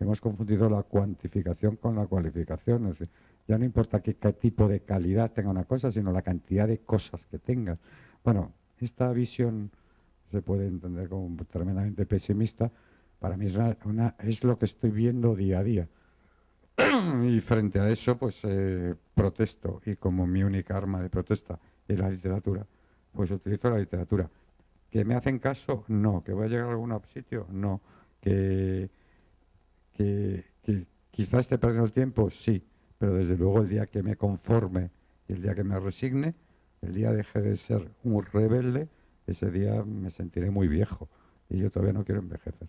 Hemos confundido la cuantificación con la cualificación. Es decir, ya no importa qué tipo de calidad tenga una cosa, sino la cantidad de cosas que tenga. Bueno, esta visión se puede entender como tremendamente pesimista. Para mí es lo que estoy viendo día a día. Y frente a eso, pues protesto. Y como mi única arma de protesta es la literatura, pues utilizo la literatura. ¿Que me hacen caso? No. ¿Que voy a llegar a algún sitio? No. ¿Que quizás esté perdiendo el tiempo? Sí. Pero desde luego el día que me conforme y el día que me resigne, el día deje de ser un rebelde, ese día me sentiré muy viejo. Y yo todavía no quiero envejecer.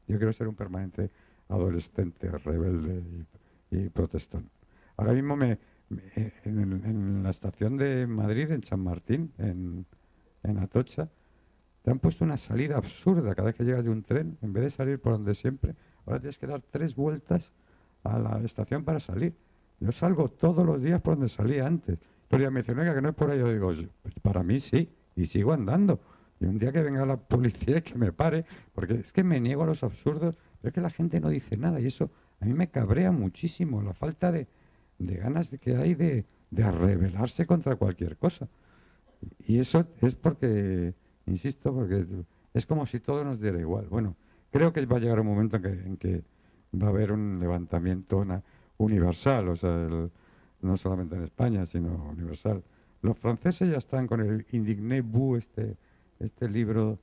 Yo quiero ser un permanente adolescente, rebelde y protestón. Ahora mismo en la estación de Madrid, en San Martín, en Atocha, te han puesto una salida absurda cada vez que llegas de un tren. En vez de salir por donde siempre, ahora tienes que dar 3 vueltas a la estación para salir. Yo salgo todos los días por donde salía antes. Pero ya me dicen, oiga, que no es por ahí. Yo digo, pues para mí sí, y sigo andando. Y un día que venga la policía y que me pare, porque es que me niego a los absurdos, pero es que la gente no dice nada, y eso a mí me cabrea muchísimo, la falta de ganas que hay de rebelarse contra cualquier cosa. Y eso es porque, insisto, porque es como si todo nos diera igual. Bueno, creo que va a llegar un momento en que va a haber un levantamiento universal, o sea, no solamente en España, sino universal. Los franceses ya están con el Indignez-vous, este libro,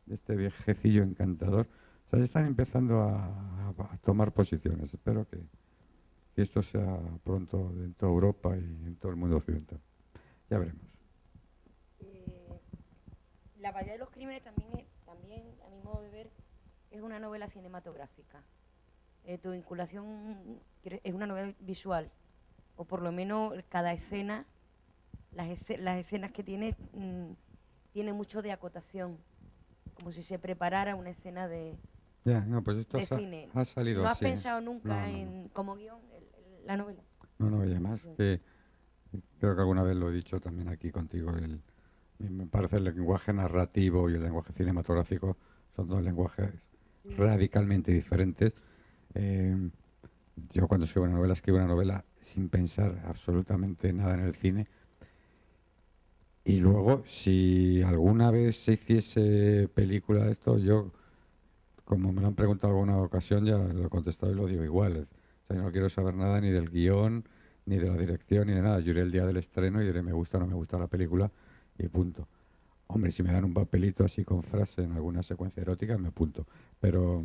este viejecillo encantador. O sea, ya están empezando a tomar posiciones. Espero que esto sea pronto en toda Europa y en todo el mundo occidental. Ya veremos. La Bahía de los Crímenes también, a mi modo de ver, es una novela cinematográfica. Tu vinculación es una novela visual, o por lo menos cada escena, las escenas que tiene, tiene mucho de acotación, como si se preparara una escena de pues esto cine. Ha salido ¿No así. has pensado nunca como guión la novela? No, y además que creo que alguna vez lo he dicho también aquí contigo, me parece el lenguaje narrativo y el lenguaje cinematográfico son 2 lenguajes radicalmente diferentes. Yo cuando escribo una novela sin pensar absolutamente nada en el cine. Y luego, si alguna vez se hiciese película de esto, yo, como me lo han preguntado en alguna ocasión, ya lo he contestado y lo digo igual. O sea, yo no quiero saber nada ni del guión, ni de la dirección, ni de nada. Yo iré el día del estreno y diré me gusta o no me gusta la película y punto. Hombre, si me dan un papelito así con frase en alguna secuencia erótica, me apunto. Pero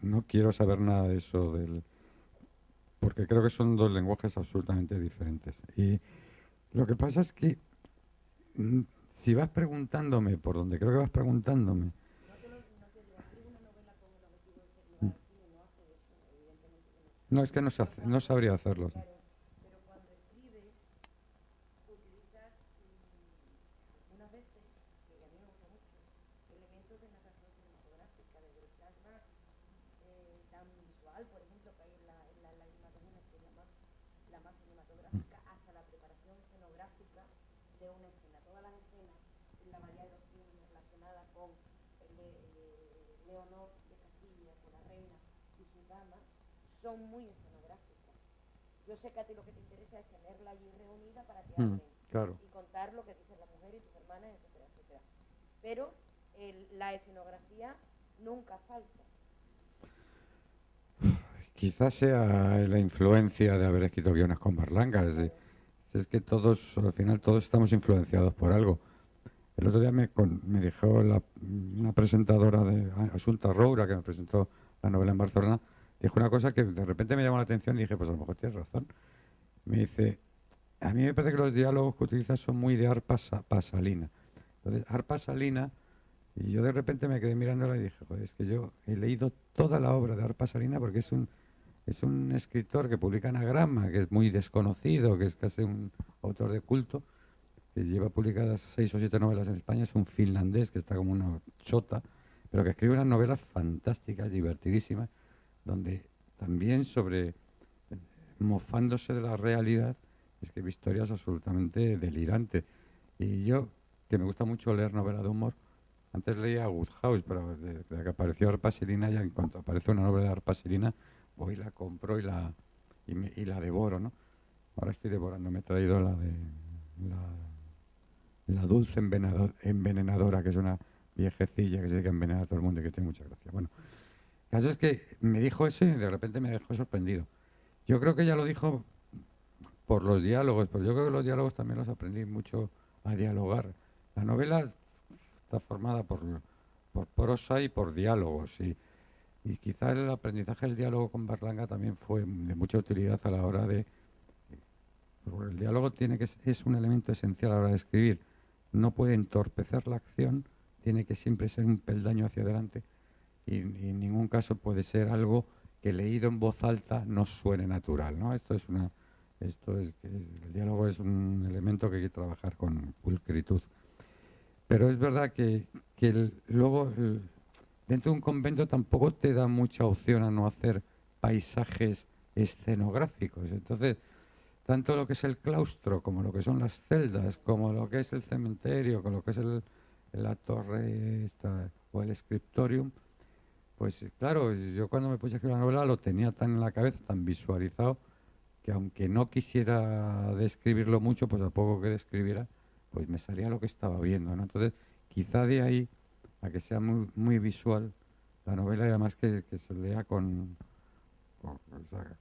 no quiero saber nada de eso porque creo que son dos lenguajes absolutamente diferentes. Y lo que pasa es que mm, si vas preguntándome por donde creo que vas preguntándome, mm, no, es que no sabría hacerlo. Son muy escenográficas. Yo sé que a ti lo que te interesa es tenerla allí reunida para que Mm, hablen claro. y contar lo que dicen las mujeres y tus hermanas, etcétera, etcétera. Pero la escenografía nunca falta. Quizás sea la influencia de haber escrito guiones con Berlanga. Es que todos, al final, todos estamos influenciados por algo. El otro día me dijo una presentadora de Asunta Roura, que me presentó la novela en Barcelona, dijo una cosa que de repente me llamó la atención y dije, pues a lo mejor tienes razón. Me dice, a mí me parece que los diálogos que utilizas son muy de Art Pasalina. Entonces, Art Pasalina, y yo de repente me quedé mirándola y dije, joder, es que yo he leído toda la obra de Art Pasalina porque es un escritor que publica Anagrama, que es muy desconocido, que es casi un autor de culto, que lleva publicadas 6 o 7 novelas en España, es un finlandés que está como una chota, pero que escribe unas novelas fantásticas, divertidísimas, donde también mofándose de la realidad, escribe historias absolutamente delirantes. Y yo, que me gusta mucho leer novelas de humor, antes leía Woodhouse, pero desde que apareció Arpa Sirina, ya en cuanto aparece una novela de Arpa Sirina, voy y la compro y la devoro, ¿no? Ahora estoy devorando, me he traído la dulce envenenadora, que es una viejecilla que se dedica a envenenar a todo el mundo y que tiene mucha gracia. Bueno, el caso es que me dijo eso y de repente me dejó sorprendido. Yo creo que ella lo dijo por los diálogos, pero yo creo que los diálogos también los aprendí mucho a dialogar. La novela está formada por prosa y por diálogos y quizás el aprendizaje del diálogo con Berlanga también fue de mucha utilidad a la hora de... Porque el diálogo es un elemento esencial a la hora de escribir. No puede entorpecer la acción, tiene que siempre ser un peldaño hacia adelante y en ningún caso puede ser algo que leído en voz alta no suene natural, ¿no? El diálogo es un elemento que hay que trabajar con pulcritud. Pero es verdad que dentro de un convento tampoco te da mucha opción a no hacer paisajes escenográficos. Entonces, tanto lo que es el claustro, como lo que son las celdas, como lo que es el cementerio, como lo que es la torre esta, o el scriptorium, pues claro, yo cuando me puse a escribir la novela lo tenía tan en la cabeza, tan visualizado, que aunque no quisiera describirlo mucho, pues a poco que describiera, pues me salía lo que estaba viendo, ¿no? Entonces, quizá de ahí a que sea muy, muy visual la novela y además que se lea o sea,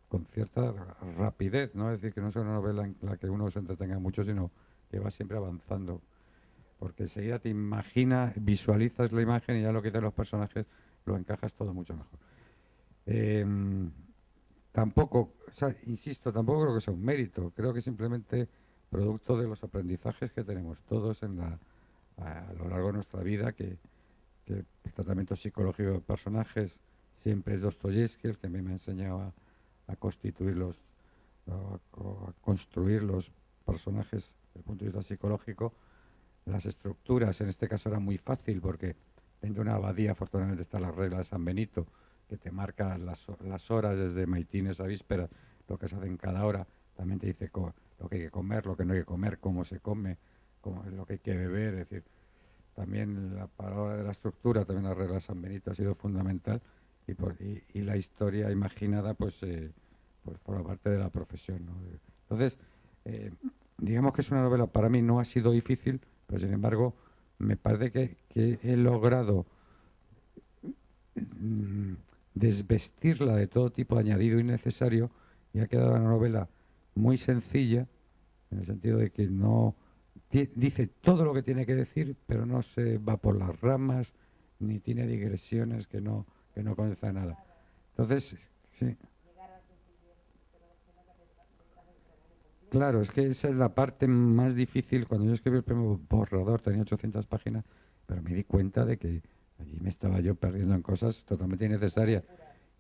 con cierta rapidez, ¿no? Es decir, que no sea una novela en la que uno se entretenga mucho, sino que va siempre avanzando. Porque enseguida te imaginas, visualizas la imagen y ya lo que dicen los personajes lo encajas todo mucho mejor. Tampoco, o sea, insisto, tampoco creo que sea un mérito, creo que simplemente producto de los aprendizajes que tenemos todos a lo largo de nuestra vida, que el tratamiento psicológico de personajes siempre es Dostoyevsky, el que a mí me enseñaba a constituir a construir los personajes desde el punto de vista psicológico. Las estructuras, en este caso era muy fácil porque dentro de una abadía, afortunadamente está la regla de San Benito, que te marca las horas desde maitines a vísperas, lo que se hace en cada hora, también te dice lo que hay que comer, lo que no hay que comer, cómo se come, lo que hay que beber, es decir, también la palabra de la estructura, también la regla de San Benito ha sido fundamental y la historia imaginada pues forma parte de la profesión, ¿no? Entonces, digamos que es una novela, para mí no ha sido difícil, pero sin embargo me parece que he logrado desvestirla de todo tipo de añadido innecesario y ha quedado una novela muy sencilla, en el sentido de que no dice todo lo que tiene que decir, pero no se va por las ramas, ni tiene digresiones que no conducen a nada. Entonces, sí. Claro, es que esa es la parte más difícil. Cuando yo escribí el primer borrador, tenía 800 páginas, pero me di cuenta de que allí me estaba yo perdiendo en cosas totalmente innecesarias.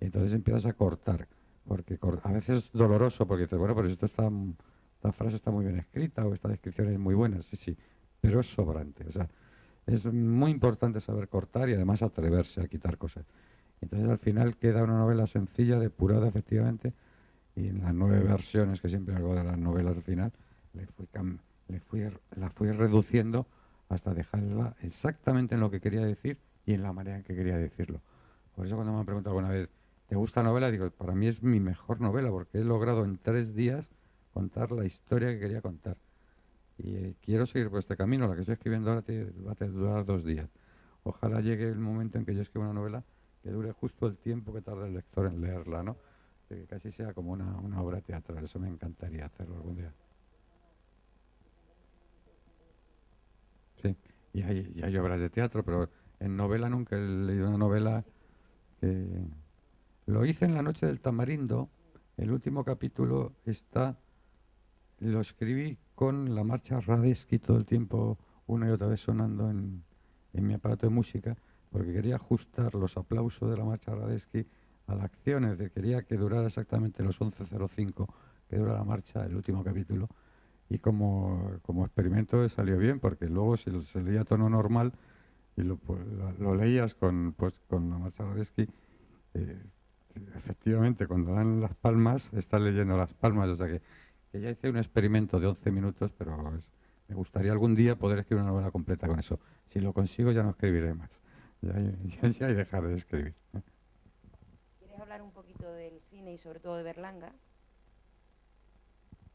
Y entonces empiezas a cortar, porque a veces es doloroso, porque dices, bueno, pero esto está, esta frase está muy bien escrita o esta descripción es muy buena, sí, sí, pero es sobrante. O sea, es muy importante saber cortar y además atreverse a quitar cosas. Entonces al final queda una novela sencilla, depurada efectivamente, y en las 9 versiones, que siempre hago de las novelas al final, la fui reduciendo hasta dejarla exactamente en lo que quería decir y en la manera en que quería decirlo. Por eso cuando me han preguntado alguna vez, ¿te gusta la novela? Digo, para mí es mi mejor novela porque he logrado en 3 días contar la historia que quería contar. Y quiero seguir por este camino. La que estoy escribiendo ahora va a durar 2 días. Ojalá llegue el momento en que yo escriba una novela que dure justo el tiempo que tarda el lector en leerla, ¿no? Que casi sea como una obra teatral. Eso me encantaría hacerlo algún día. Sí, y hay obras de teatro, pero en novela nunca he leído una novela que... Lo hice en La Noche del Tamarindo. El último capítulo lo escribí con la marcha Radetzky todo el tiempo, una y otra vez sonando en mi aparato de música, porque quería ajustar los aplausos de la marcha Radetzky a la acción, es decir, quería que durara exactamente los 11:05 que dura la marcha, el último capítulo, y como experimento salió bien, porque luego si se leía a tono normal y lo leías con la marcha Radetzky, eh, efectivamente, cuando dan las palmas, estás leyendo las palmas, o sea que ya hice un experimento de 11 minutos, pero me gustaría algún día poder escribir una novela completa con eso. Si lo consigo ya no escribiré más, ya hay dejar de escribir. ¿Quieres hablar un poquito del cine y sobre todo de Berlanga?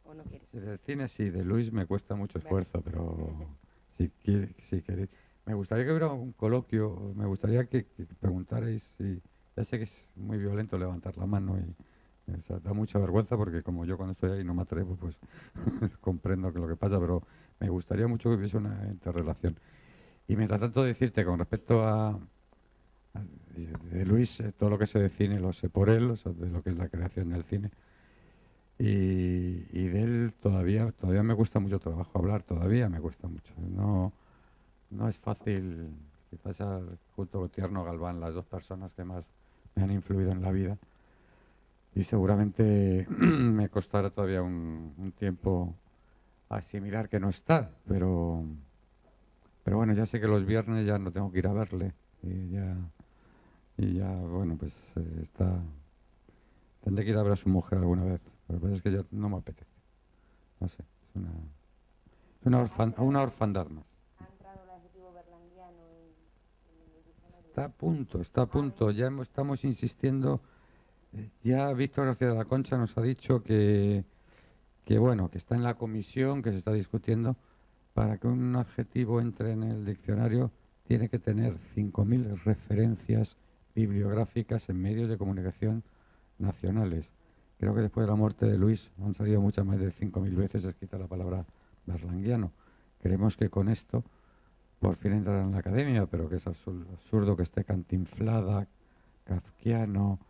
¿O no quieres? Del cine sí, de Luis me cuesta mucho esfuerzo, pero si queréis... Me gustaría que hubiera un coloquio, me gustaría que preguntarais si... Ya sé que es muy violento levantar la mano y o sea, da mucha vergüenza porque como yo cuando estoy ahí no me atrevo, pues comprendo que lo que pasa, pero me gustaría mucho que hubiese una interrelación. Y mientras tanto decirte con respecto de Luis, todo lo que sé de cine lo sé por él, o sea, de lo que es la creación del cine. Y de él todavía me cuesta mucho trabajo hablar, todavía me cuesta mucho. No es fácil, quizás sea junto con Tierno Galván, las dos personas que más me han influido en la vida. Y seguramente me costará todavía un tiempo asimilar que no está, pero bueno, ya sé que los viernes ya no tengo que ir a verle. Y ya bueno, pues tendré que ir a ver a su mujer alguna vez. Pero lo que pasa es que ya no me apetece. No sé, una orfandad más. ¿Ha entrado el adjetivo berlanguiano en el diccionario? Está a punto. Estamos insistiendo. Ya Víctor García de la Concha nos ha dicho que bueno, que está en la comisión, que se está discutiendo. Para que un adjetivo entre en el diccionario tiene que tener 5.000 referencias bibliográficas en medios de comunicación nacionales. Creo que después de la muerte de Luis han salido muchas más de 5.000 veces escrita la palabra berlanguiano. Creemos que con esto por fin entrará en la academia, pero que es absurdo que esté cantinflada, kafkiano,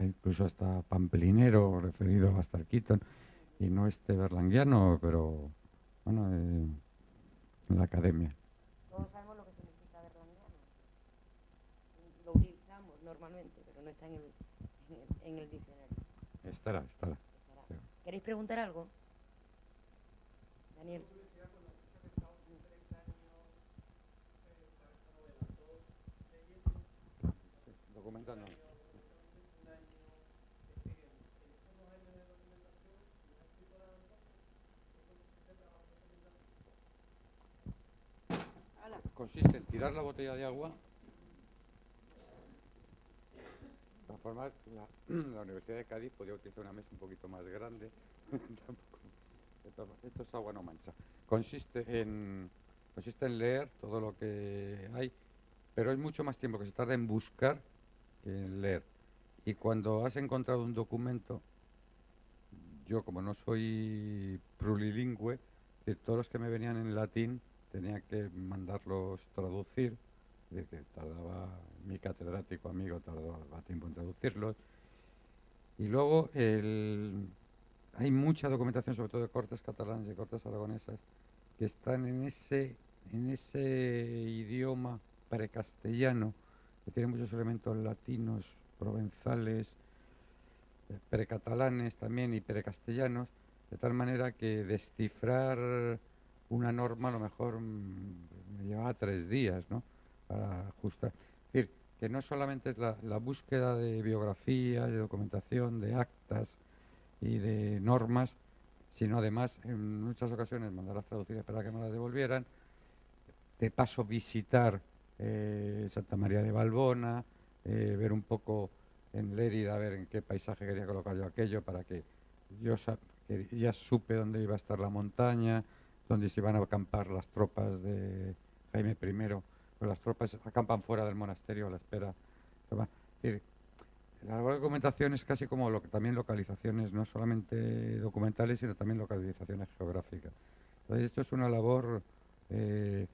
incluso hasta pamplinero, referido a Buster Keaton, y no esté berlanguiano, pero bueno, en la academia. Todos sabemos lo que significa berlanguiano. Lo utilizamos normalmente, pero no está en el diccionario. Estará. ¿Queréis preguntar algo? Daniel. Documentando. Consiste en tirar la botella de agua. De todas formas, la Universidad de Cádiz podría utilizar una mesa un poquito más grande. Esto es agua no mancha. Consiste en leer todo lo que hay, pero es mucho más tiempo que se tarda en buscar que en leer. Y cuando has encontrado un documento, yo como no soy plurilingüe, todos los que me venían en latín tenía que mandarlos traducir, de que tardaba, mi catedrático amigo tardaba tiempo en traducirlos. Y luego hay mucha documentación, sobre todo de cortes catalanes y de cortes aragonesas, que están en ese idioma precastellano, que tiene muchos elementos latinos, provenzales, precatalanes también y precastellanos, de tal manera que descifrar una norma a lo mejor me llevaba 3 días, ¿no? Para ajustar. Es decir, que no solamente es la búsqueda de biografía, de documentación, de actas y de normas, sino además en muchas ocasiones mandarlas traducidas para que me las devolvieran, de paso visitar Santa María de Valbona, ver un poco en Lérida, a ver en qué paisaje quería colocar yo aquello, para que que ya supe dónde iba a estar la montaña, dónde se iban a acampar las tropas de Jaime I, pues las tropas acampan fuera del monasterio a la espera. Es decir, la labor de documentación es casi como también localizaciones, no solamente documentales, sino también localizaciones geográficas. Entonces esto es una labor que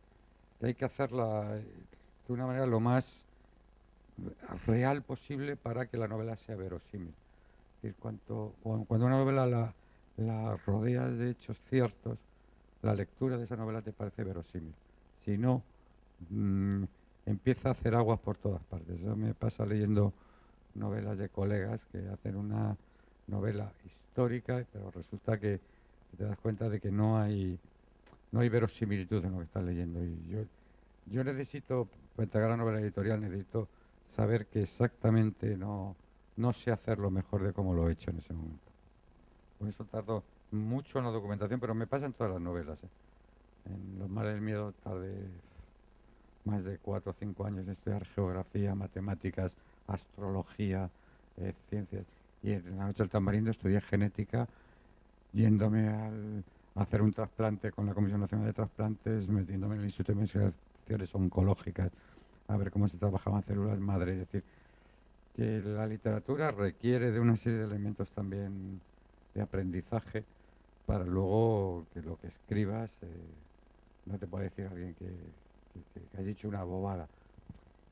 hay que hacerla de una manera lo más real posible para que la novela sea verosímil. Es decir, cuando una novela la rodeas de hechos ciertos, la lectura de esa novela te parece verosímil. Si no, empieza a hacer aguas por todas partes. Eso me pasa leyendo novelas de colegas que hacen una novela histórica, pero resulta que te das cuenta de que no hay verosimilitud en lo que estás leyendo. Y yo necesito, para entregar la novela editorial, necesito saber que exactamente no sé hacerlo mejor de cómo lo he hecho en ese momento. Por eso tardo mucho en la documentación, pero me pasa en todas las novelas. En Los mares del miedo tardé más de 4 o 5 años en estudiar geografía, matemáticas, astrología, ciencias. Y en La noche del tamarindo estudié genética, yéndome a hacer un trasplante con la Comisión Nacional de Trasplantes, metiéndome en el Instituto de Investigaciones Oncológicas, a ver cómo se trabajaban células madre. Es decir, que la literatura requiere de una serie de elementos también de aprendizaje para luego que lo que escribas no te puede decir alguien que has dicho una bobada.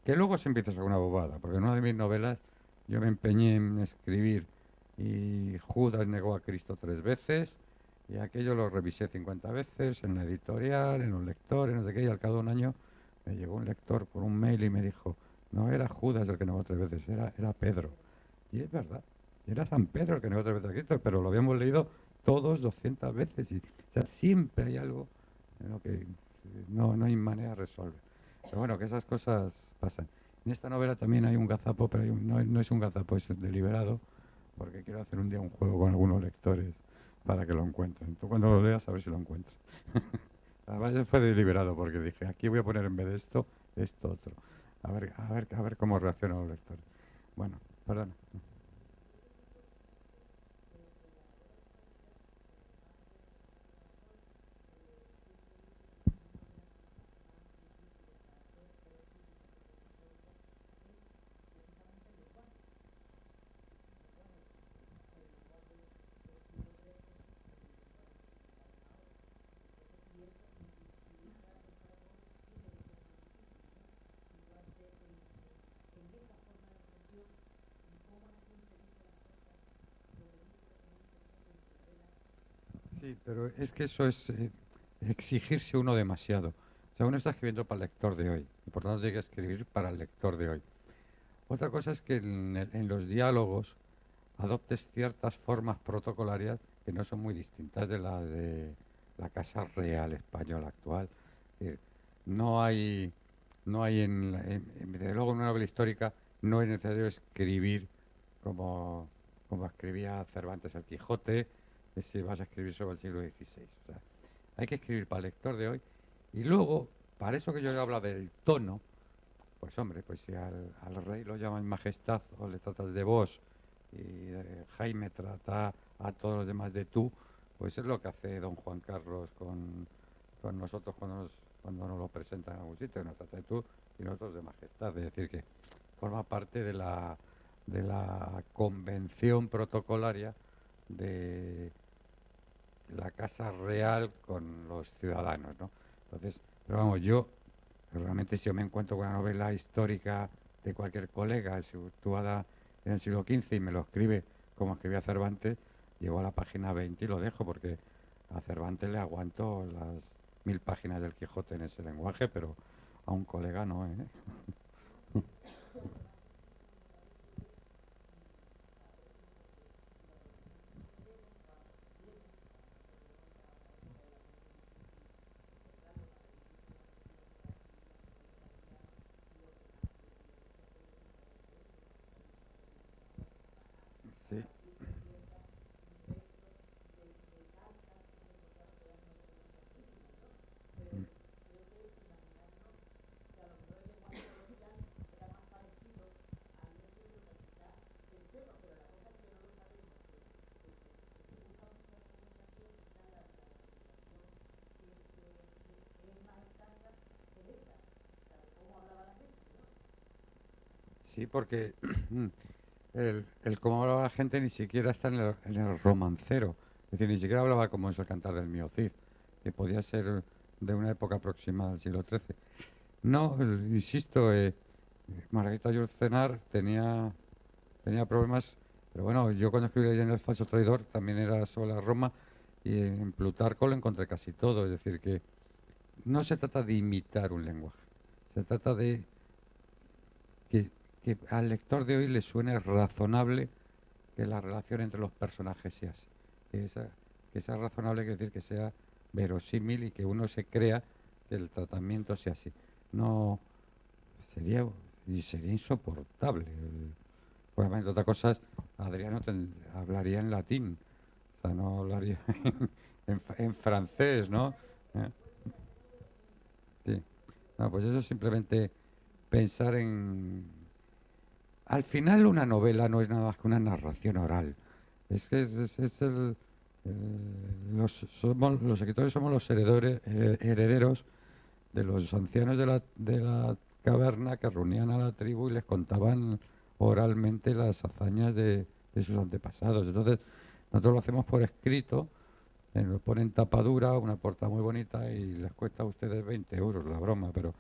Que luego se empieza a ser una bobada, porque en una de mis novelas yo me empeñé en escribir y Judas negó a Cristo 3 veces y aquello lo revisé 50 veces en la editorial, en los lectores, no sé qué, y al cabo de un año me llegó un lector por un mail y me dijo, no era Judas el que negó 3 veces, era Pedro. Y es verdad, era San Pedro el que negó 3 veces a Cristo, pero lo habíamos leído todos 200 veces. Y, o sea, siempre hay algo en lo que no hay manera de resolver. Pero bueno, que esas cosas pasan. En esta novela también hay un gazapo, pero no es un gazapo, es deliberado, porque quiero hacer un día un juego con algunos lectores para que lo encuentren. Tú cuando lo leas a ver si lo encuentras. Además fue deliberado porque dije, aquí voy a poner en vez de esto otro. A ver cómo reaccionan los lectores. Bueno, perdón. Sí, pero es que eso es exigirse uno demasiado. O sea, uno está escribiendo para el lector de hoy y por tanto tiene que escribir para el lector de hoy. Otra cosa es que en los diálogos adoptes ciertas formas protocolarias que no son muy distintas de la Casa Real española actual. No hay, no hay desde luego en una novela histórica no es necesario escribir como, como escribía Cervantes el Quijote, si vas a escribir sobre el siglo XVI. O sea, hay que escribir para el lector de hoy y luego, para eso que yo he hablado del tono, pues hombre, pues si al rey lo llaman majestad o le tratas de vos y Jaime trata a todos los demás de tú, pues es lo que hace don Juan Carlos con nosotros cuando nos lo presentan en algún sitio, nos trata de tú y nosotros de majestad. Es decir, que forma parte de la convención protocolaria de la Casa Real con los ciudadanos, ¿no? Entonces, pero vamos, yo realmente si yo me encuentro con una novela histórica de cualquier colega situada en el siglo XV y me lo escribe como escribía Cervantes, llego a la página 20 y lo dejo porque a Cervantes le aguanto las 1000 páginas del Quijote en ese lenguaje, pero a un colega no, ¿eh? Sí. Sí, porque el cómo hablaba la gente ni siquiera está en el romancero. Es decir, ni siquiera hablaba como es el Cantar del Mío Cid, que podía ser de una época aproximada al siglo XIII. No, insisto, Margarita Yourcenar tenía problemas, pero bueno, yo cuando escribí Leyenda del falso traidor también era sobre la Roma y en Plutarco lo encontré casi todo. Es decir, que no se trata de imitar un lenguaje, se trata de que, que al lector de hoy le suene razonable que la relación entre los personajes sea así. Que sea razonable quiere decir que sea verosímil y que uno se crea que el tratamiento sea así. No sería sería insoportable. Obviamente, otras cosas, Adriano hablaría en latín, o sea, no hablaría en francés, ¿no? ¿Eh? Sí. No, pues eso simplemente pensar en... Al final una novela no es nada más que una narración oral. Es que es los escritores somos los herederos de los ancianos de la caverna que reunían a la tribu y les contaban oralmente las hazañas de sus antepasados. Entonces, nosotros lo hacemos por escrito, lo ponen tapadura, una portada muy bonita y les cuesta a ustedes 20 euros la broma, pero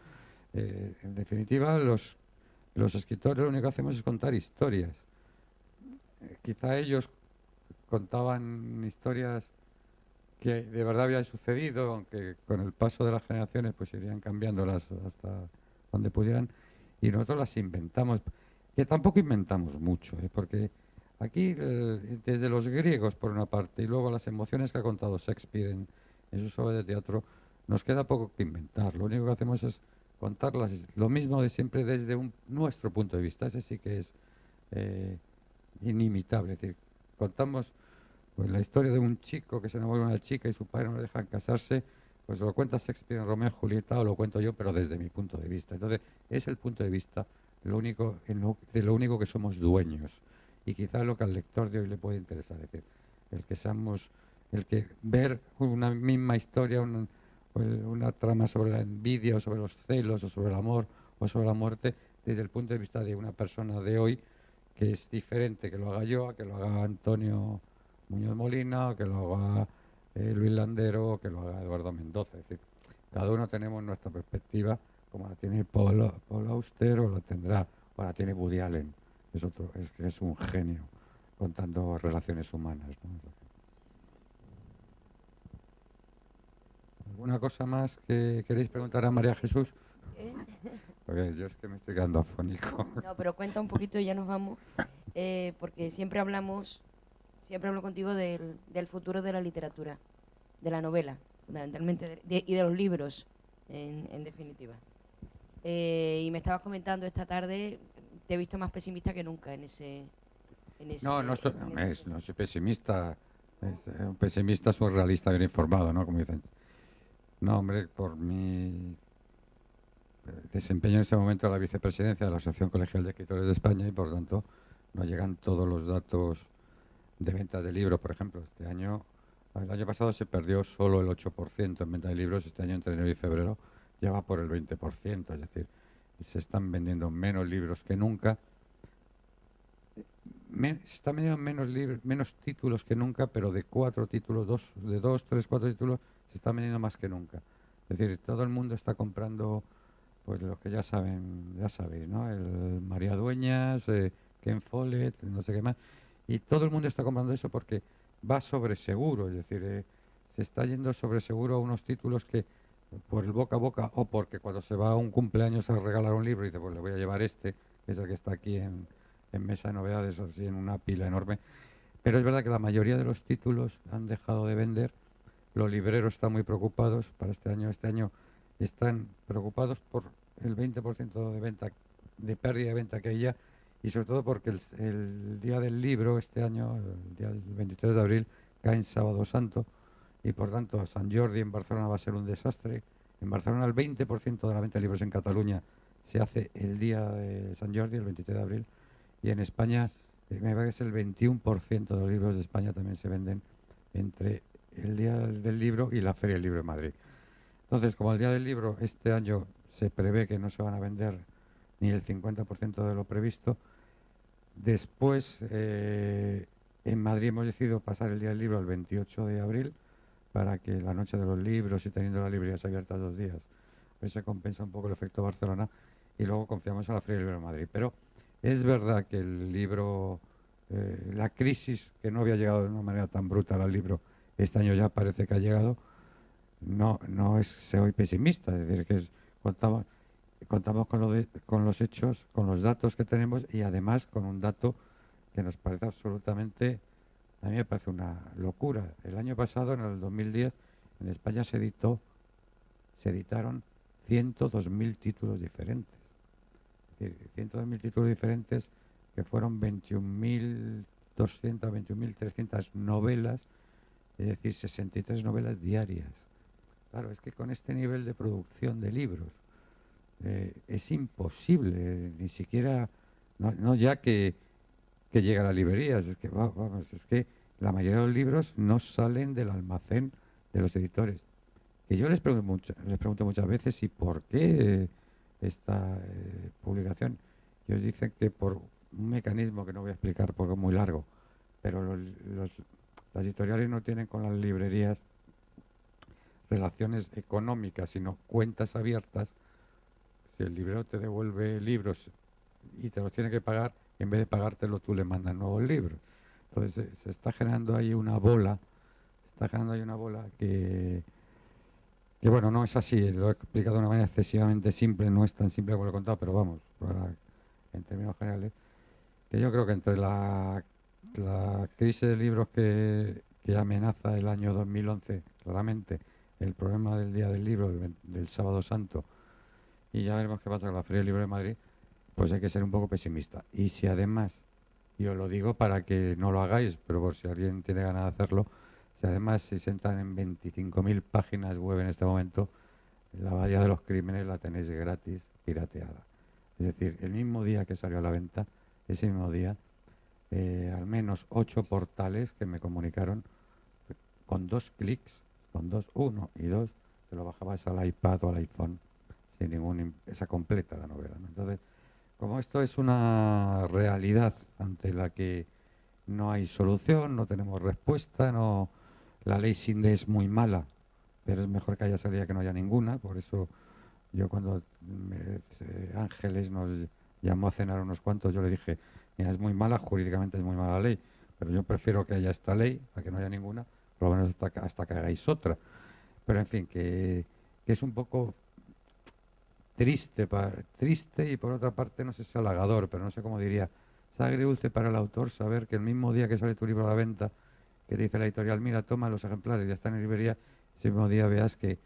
en definitiva los escritores lo único que hacemos es contar historias. Quizá ellos contaban historias que de verdad habían sucedido, aunque con el paso de las generaciones pues irían cambiándolas hasta donde pudieran, y nosotros las inventamos, que tampoco inventamos mucho, porque aquí desde los griegos por una parte y luego las emociones que ha contado Shakespeare en sus obras de teatro, nos queda poco que inventar, lo único que hacemos es contarlas, lo mismo de siempre desde nuestro punto de vista, ese sí que es eh, inimitable, es decir, contamos pues la historia de un chico que se enamora de una chica y su padre no le dejan casarse, pues lo cuenta Shakespeare en Romeo y Julieta o lo cuento yo, pero desde mi punto de vista. Entonces, es el punto de vista de lo único que somos dueños. Y quizás lo que al lector de hoy le puede interesar, es decir, el que seamos, el que ver una misma historia, una trama sobre la envidia o sobre los celos o sobre el amor o sobre la muerte, desde el punto de vista de una persona de hoy, que es diferente que lo haga yo, a que lo haga Antonio Muñoz Molina, que lo haga Luis Landero, o que lo haga Eduardo Mendoza. Es decir, cada uno tenemos nuestra perspectiva, como la tiene Paul Auster o la tendrá, o la tiene Woody Allen, es un genio contando relaciones humanas, ¿no? ¿Alguna cosa más que queréis preguntar a María Jesús? ¿Eh? Porque yo es que me estoy quedando afónico. No, pero cuenta un poquito y ya nos vamos, porque siempre hablo contigo del futuro de la literatura, de la novela, fundamentalmente, y de los libros, en definitiva. Y me estabas comentando esta tarde, te he visto más pesimista que nunca en ese... No, en ese no sentido. soy pesimista. Un pesimista es un realista bien informado, ¿no? Como dicen. No, hombre, por mi desempeño en este momento en la vicepresidencia de la Asociación Colegial de Escritores de España y por tanto no llegan todos los datos de ventas de libros, por ejemplo. El año pasado se perdió solo el 8% en venta de libros, este año entre enero y febrero ya va por el 20%, es decir, se están vendiendo menos libros que nunca. se están vendiendo menos títulos que nunca, pero de 4 títulos, de 2, 3, 4 títulos, se están vendiendo más que nunca. Es decir, todo el mundo está comprando, pues los que ya saben, ya sabéis, ¿no? El María Dueñas, Ken Follett, no sé qué más. Y todo el mundo está comprando eso porque va sobre seguro, es decir, se está yendo sobre seguro a unos títulos que por el boca a boca o porque cuando se va a un cumpleaños a regalar un libro y dice, pues le voy a llevar este, que es el que está aquí en Mesa de Novedades, así en una pila enorme. Pero es verdad que la mayoría de los títulos han dejado de vender. Los libreros están muy preocupados para este año. Este año están preocupados por el 20% de venta, de pérdida de venta que hay ya, y sobre todo porque el día del libro este año, el día del 23 de abril, cae en Sábado Santo, y por tanto San Jordi en Barcelona va a ser un desastre. En Barcelona el 20% de la venta de libros en Cataluña se hace el día de San Jordi, el 23 de abril, y en España me parece que es el 21% de los libros de España también se venden entre el día del libro y la Feria del Libro de Madrid. Entonces, como el día del libro este año se prevé que no se van a vender ni el 50% de lo previsto, después en Madrid hemos decidido pasar el día del libro el 28 de abril para que la noche de los libros y teniendo las librerías abiertas 2 días, pues se compensa un poco el efecto Barcelona y luego confiamos en la Feria del Libro de Madrid. Pero es verdad que el libro, la crisis que no había llegado de una manera tan brutal al libro, este año ya parece que ha llegado. No es soy pesimista, es decir, que contamos con los hechos, con los datos que tenemos y además con un dato que nos parece absolutamente, a mí me parece una locura. El año pasado, en el 2010, en España se editaron 102.000 títulos diferentes. Es decir, 102.000 títulos diferentes que fueron 21.200, 21.300 novelas, es decir, 63 novelas diarias. Claro, es que con este nivel de producción de libros es imposible, ni siquiera, no ya que llega a las librerías, es que vamos, es que la mayoría de los libros no salen del almacén de los editores. Que yo les pregunto muchas veces y por qué esta publicación. Y ellos dicen que por un mecanismo que no voy a explicar porque es muy largo, pero las editoriales no tienen con las librerías relaciones económicas, sino cuentas abiertas. Si el librero te devuelve libros y te los tiene que pagar, en vez de pagártelo tú le mandas nuevos libros. Entonces se está generando ahí una bola, que bueno, no es así, lo he explicado de una manera excesivamente simple, no es tan simple como lo he contado, pero vamos, en términos generales, que yo creo que entre la crisis de libros que amenaza el año 2011, claramente, el problema del Día del Libro, del Sábado Santo, y ya veremos qué pasa con la Feria del Libro de Madrid, pues hay que ser un poco pesimista. Y si además, y os lo digo para que no lo hagáis, pero por si alguien tiene ganas de hacerlo, si además se entran en 25.000 páginas web en este momento, la Abadía de los Crímenes la tenéis gratis, pirateada. Es decir, el mismo día que salió a la venta, ese mismo día, al menos 8 portales que me comunicaron con 2 clics, uno y dos, te lo bajabas al iPad o al iPhone sin esa completa la novela, ¿no? Entonces, como esto es una realidad ante la que no hay solución, no tenemos respuesta, la ley Sinde es muy mala, pero es mejor que haya salida que no haya ninguna, por eso yo cuando Ángeles nos llamó a cenar unos cuantos, yo le dije, mira, es muy mala, jurídicamente es muy mala la ley, pero yo prefiero que haya esta ley a que no haya ninguna, por lo menos hasta que hagáis otra. Pero en fin, que es un poco triste y por otra parte, no sé si halagador, pero no sé cómo diría, es agridulce para el autor saber que el mismo día que sale tu libro a la venta, que te dice la editorial, mira, toma los ejemplares, ya están en librería, ese mismo día veas que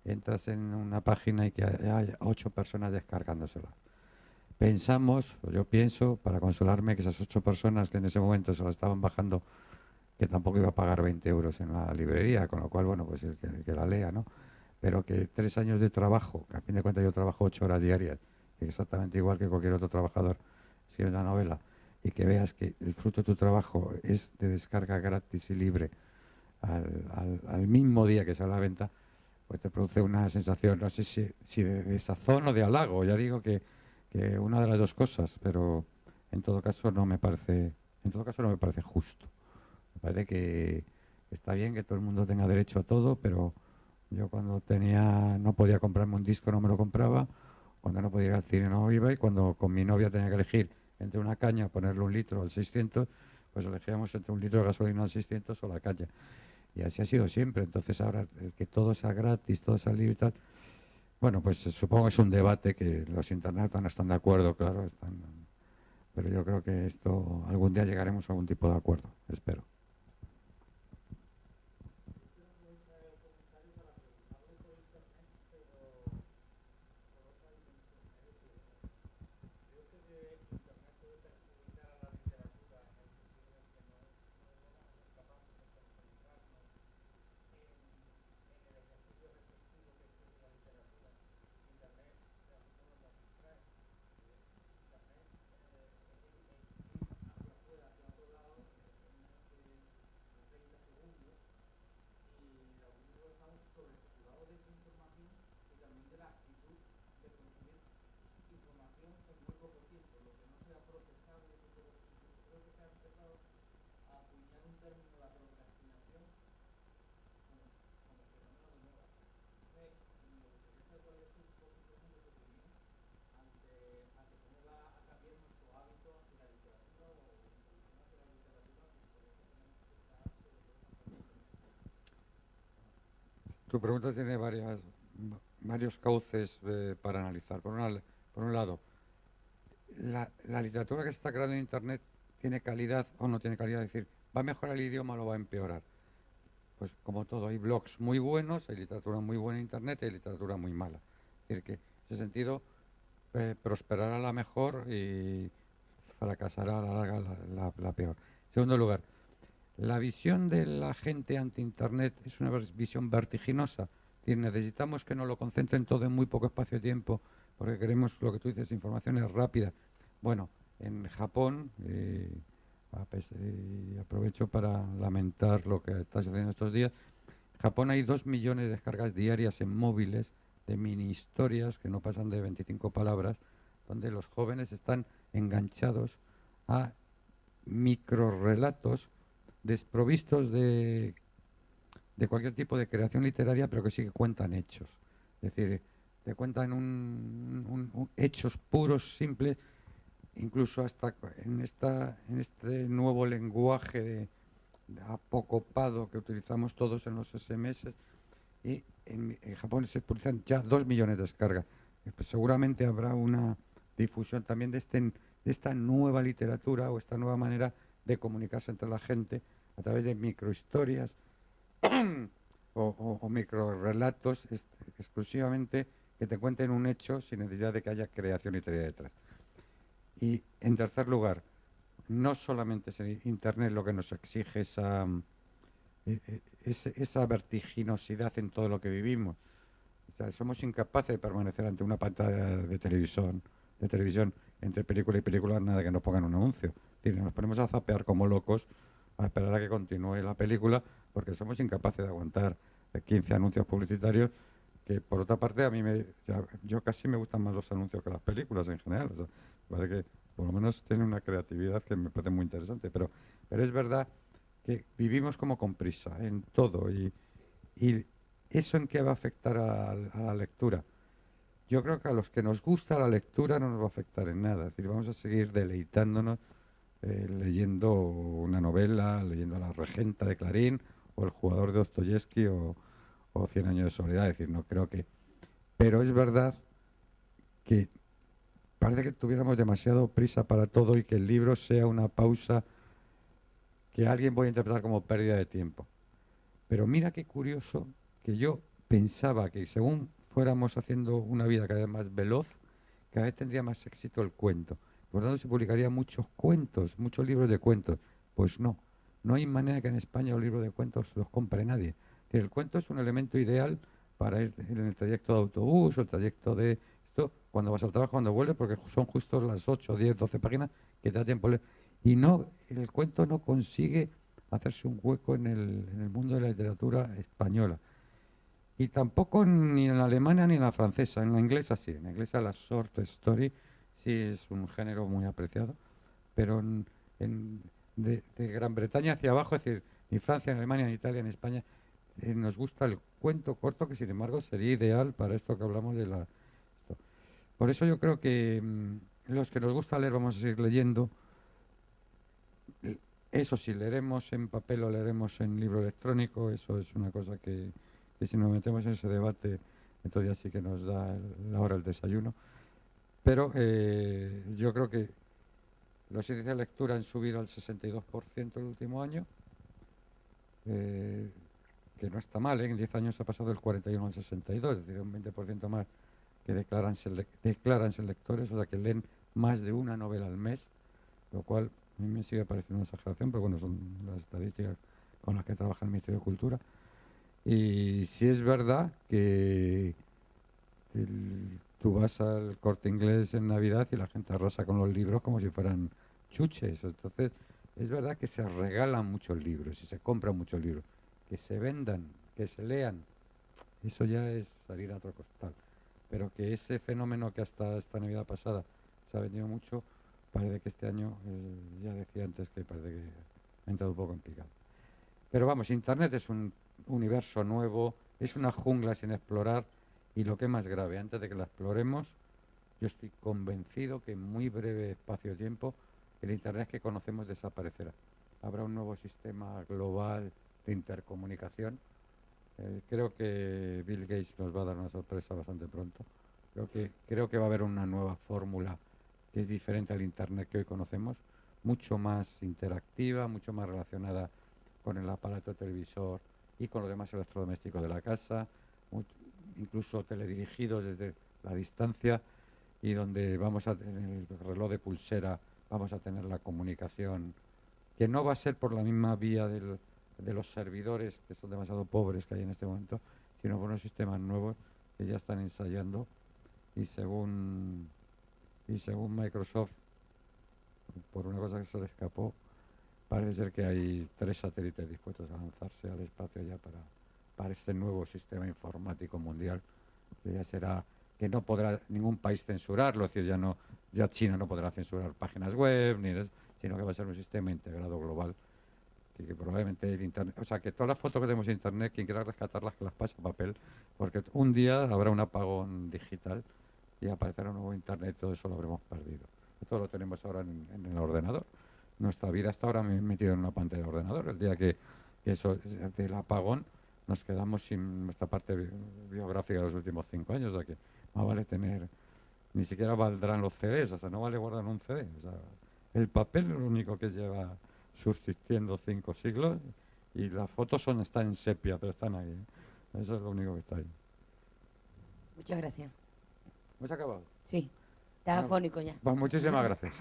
entras en una página y que hay 8 personas descargándosela. Pensamos, o yo pienso, para consolarme, que esas 8 personas que en ese momento se la estaban bajando, que tampoco iba a pagar 20 euros en la librería, con lo cual, bueno, pues el que la lea, ¿no? Pero que 3 años de trabajo, que a fin de cuentas yo trabajo 8 horas diarias, exactamente igual que cualquier otro trabajador, si es una novela, y que veas que el fruto de tu trabajo es de descarga gratis y libre al mismo día que sale a la venta, pues te produce una sensación, no sé si de sazón o de halago, ya digo que una de las dos cosas, pero en todo caso no me parece En todo caso no me parece justo. Me parece que está bien que todo el mundo tenga derecho a todo, pero yo cuando no podía comprarme un disco no me lo compraba, cuando no podía ir al cine no iba, y cuando con mi novia tenía que elegir entre una caña, ponerle 1 litro al 600, pues elegíamos entre 1 litro de gasolina al 600 o la caña. Y así ha sido siempre. Entonces ahora el que todo sea gratis, todo sea libre y tal, bueno, pues supongo que es un debate que los internautas no están de acuerdo, claro, pero yo creo que esto algún día llegaremos a algún tipo de acuerdo, espero. Tu pregunta tiene varios cauces para analizar. Por un lado, la literatura que se está creando en Internet tiene calidad o no tiene calidad, es decir, ¿va a mejorar el idioma o lo va a empeorar? Pues como todo, hay blogs muy buenos, hay literatura muy buena en Internet y hay literatura muy mala. Es decir, que en ese sentido prosperará la mejor y fracasará a la larga la peor. En segundo lugar, la visión de la gente anti-Internet es una visión vertiginosa. Es decir, necesitamos que nos lo concentren todo en muy poco espacio de tiempo, porque queremos, lo que tú dices, informaciones rápidas. Bueno, en Japón, y aprovecho para lamentar lo que está sucediendo estos días, en Japón hay 2 millones de descargas diarias en móviles de mini historias que no pasan de 25 palabras, donde los jóvenes están enganchados a microrelatos desprovistos de cualquier tipo de creación literaria, pero que sí que cuentan hechos. Es decir, te cuentan hechos puros, simples, incluso hasta en este nuevo lenguaje de apocopado que utilizamos todos en los SMS, y en Japón se publican ya 2 millones de descargas. Pues seguramente habrá una difusión también de esta nueva literatura o esta nueva manera de comunicarse entre la gente a través de microhistorias o microrelatos exclusivamente que te cuenten un hecho sin necesidad de que haya creación literaria detrás. Y en tercer lugar, no solamente es Internet lo que nos exige esa vertiginosidad en todo lo que vivimos. O sea, somos incapaces de permanecer ante una pantalla de televisión entre película y película, nada que nos pongan un anuncio. Es decir, nos ponemos a zapear como locos a esperar a que continúe la película, porque somos incapaces de aguantar 15 anuncios publicitarios, que por otra parte yo casi me gustan más los anuncios que las películas en general. O sea, parece que por lo menos tiene una creatividad que me parece muy interesante, pero es verdad que vivimos como con prisa en todo, y ¿eso en qué va a afectar a la lectura? Yo creo que a los que nos gusta la lectura no nos va a afectar en nada. Es decir, vamos a seguir deleitándonos leyendo una novela, leyendo La Regenta de Clarín o El jugador de Dostoyevsky o 100 años de soledad. Es decir, no creo que... Pero es verdad que parece que tuviéramos demasiado prisa para todo y que el libro sea una pausa que alguien puede interpretar como pérdida de tiempo. Pero mira qué curioso que yo pensaba que según fuéramos haciendo una vida cada vez más veloz, cada vez tendría más éxito el cuento. Por lo tanto, se publicarían muchos cuentos, muchos libros de cuentos. Pues no, no hay manera que en España los libros de cuentos los compre nadie. El cuento es un elemento ideal para ir en el trayecto de autobús o el trayecto de esto, cuando vas al trabajo, cuando vuelves, porque son justo las 8, 10, 12 páginas que te da tiempo de leer. Y no, el cuento no consigue hacerse un hueco en el mundo de la literatura española. Y tampoco ni en la alemana ni en la francesa, en la inglesa sí, en la inglesa la short story sí es un género muy apreciado, pero de Gran Bretaña hacia abajo, es decir, ni Francia, ni Alemania, ni Italia, ni España, nos gusta el cuento corto, que sin embargo sería ideal para esto que hablamos de la... Por eso yo creo que los que nos gusta leer vamos a seguir leyendo. Eso sí, leeremos en papel o leeremos en libro electrónico, eso es una cosa que si nos metemos en ese debate, entonces ya sí que nos da la hora del desayuno. Pero yo creo que los índices de lectura han subido al 62% el último año, que no está mal, ¿eh? En 10 años ha pasado del 41 al 62, es decir, un 20% más que declaran ser lectores, o sea que leen más de una novela al mes, lo cual a mí me sigue pareciendo una exageración, pero bueno, son las estadísticas con las que trabaja el Ministerio de Cultura. Y sí es verdad que tú vas al Corte Inglés en Navidad y la gente arrasa con los libros como si fueran chuches. Entonces, es verdad que se regalan muchos libros y se compran muchos libros. Que se vendan, que se lean, eso ya es salir a otro costal. Pero que ese fenómeno que hasta esta Navidad pasada se ha vendido mucho, parece que este año, ya decía antes que parece que ha entrado un poco en picado. Pero vamos, Internet es un universo nuevo, es una jungla sin explorar y lo que es más grave, antes de que la exploremos, yo estoy convencido que en muy breve espacio de tiempo el Internet que conocemos desaparecerá. Habrá un nuevo sistema global de intercomunicación. Creo que Bill Gates nos va a dar una sorpresa bastante pronto. Creo que va a haber una nueva fórmula que es diferente al Internet que hoy conocemos, mucho más interactiva, mucho más relacionada con el aparato televisor y con los demás electrodomésticos de la casa, incluso teledirigidos desde la distancia, y donde vamos a tener el reloj de pulsera, vamos a tener la comunicación, que no va a ser por la misma vía de los servidores, que son demasiado pobres que hay en este momento, sino por unos sistemas nuevos que ya están ensayando, y según Microsoft, por una cosa que se le escapó, parece ser que hay 3 satélites dispuestos a lanzarse al espacio ya para este nuevo sistema informático mundial, que ya será, que no podrá ningún país censurarlo, es decir, ya China no podrá censurar páginas web, sino que va a ser un sistema integrado global, que probablemente el Internet, o sea, que todas las fotos que tenemos en Internet, quien quiera rescatarlas, que las pase a papel, porque un día habrá un apagón digital y aparecerá un nuevo Internet, todo eso lo habremos perdido. Esto lo tenemos ahora en el ordenador. Nuestra vida está ahora metido en una pantalla de ordenador. El día que eso del apagón nos quedamos sin nuestra parte biográfica de los últimos 5 años, o sea que más vale tener, ni siquiera valdrán los CDs, o sea, no vale guardar un CD, o sea, el papel es lo único que lleva subsistiendo 5 siglos y las fotos están en sepia, pero están ahí, ¿eh? Eso es lo único que está ahí. Muchas gracias. ¿Hemos acabado? Sí, estás afónico ya. Pues muchísimas gracias.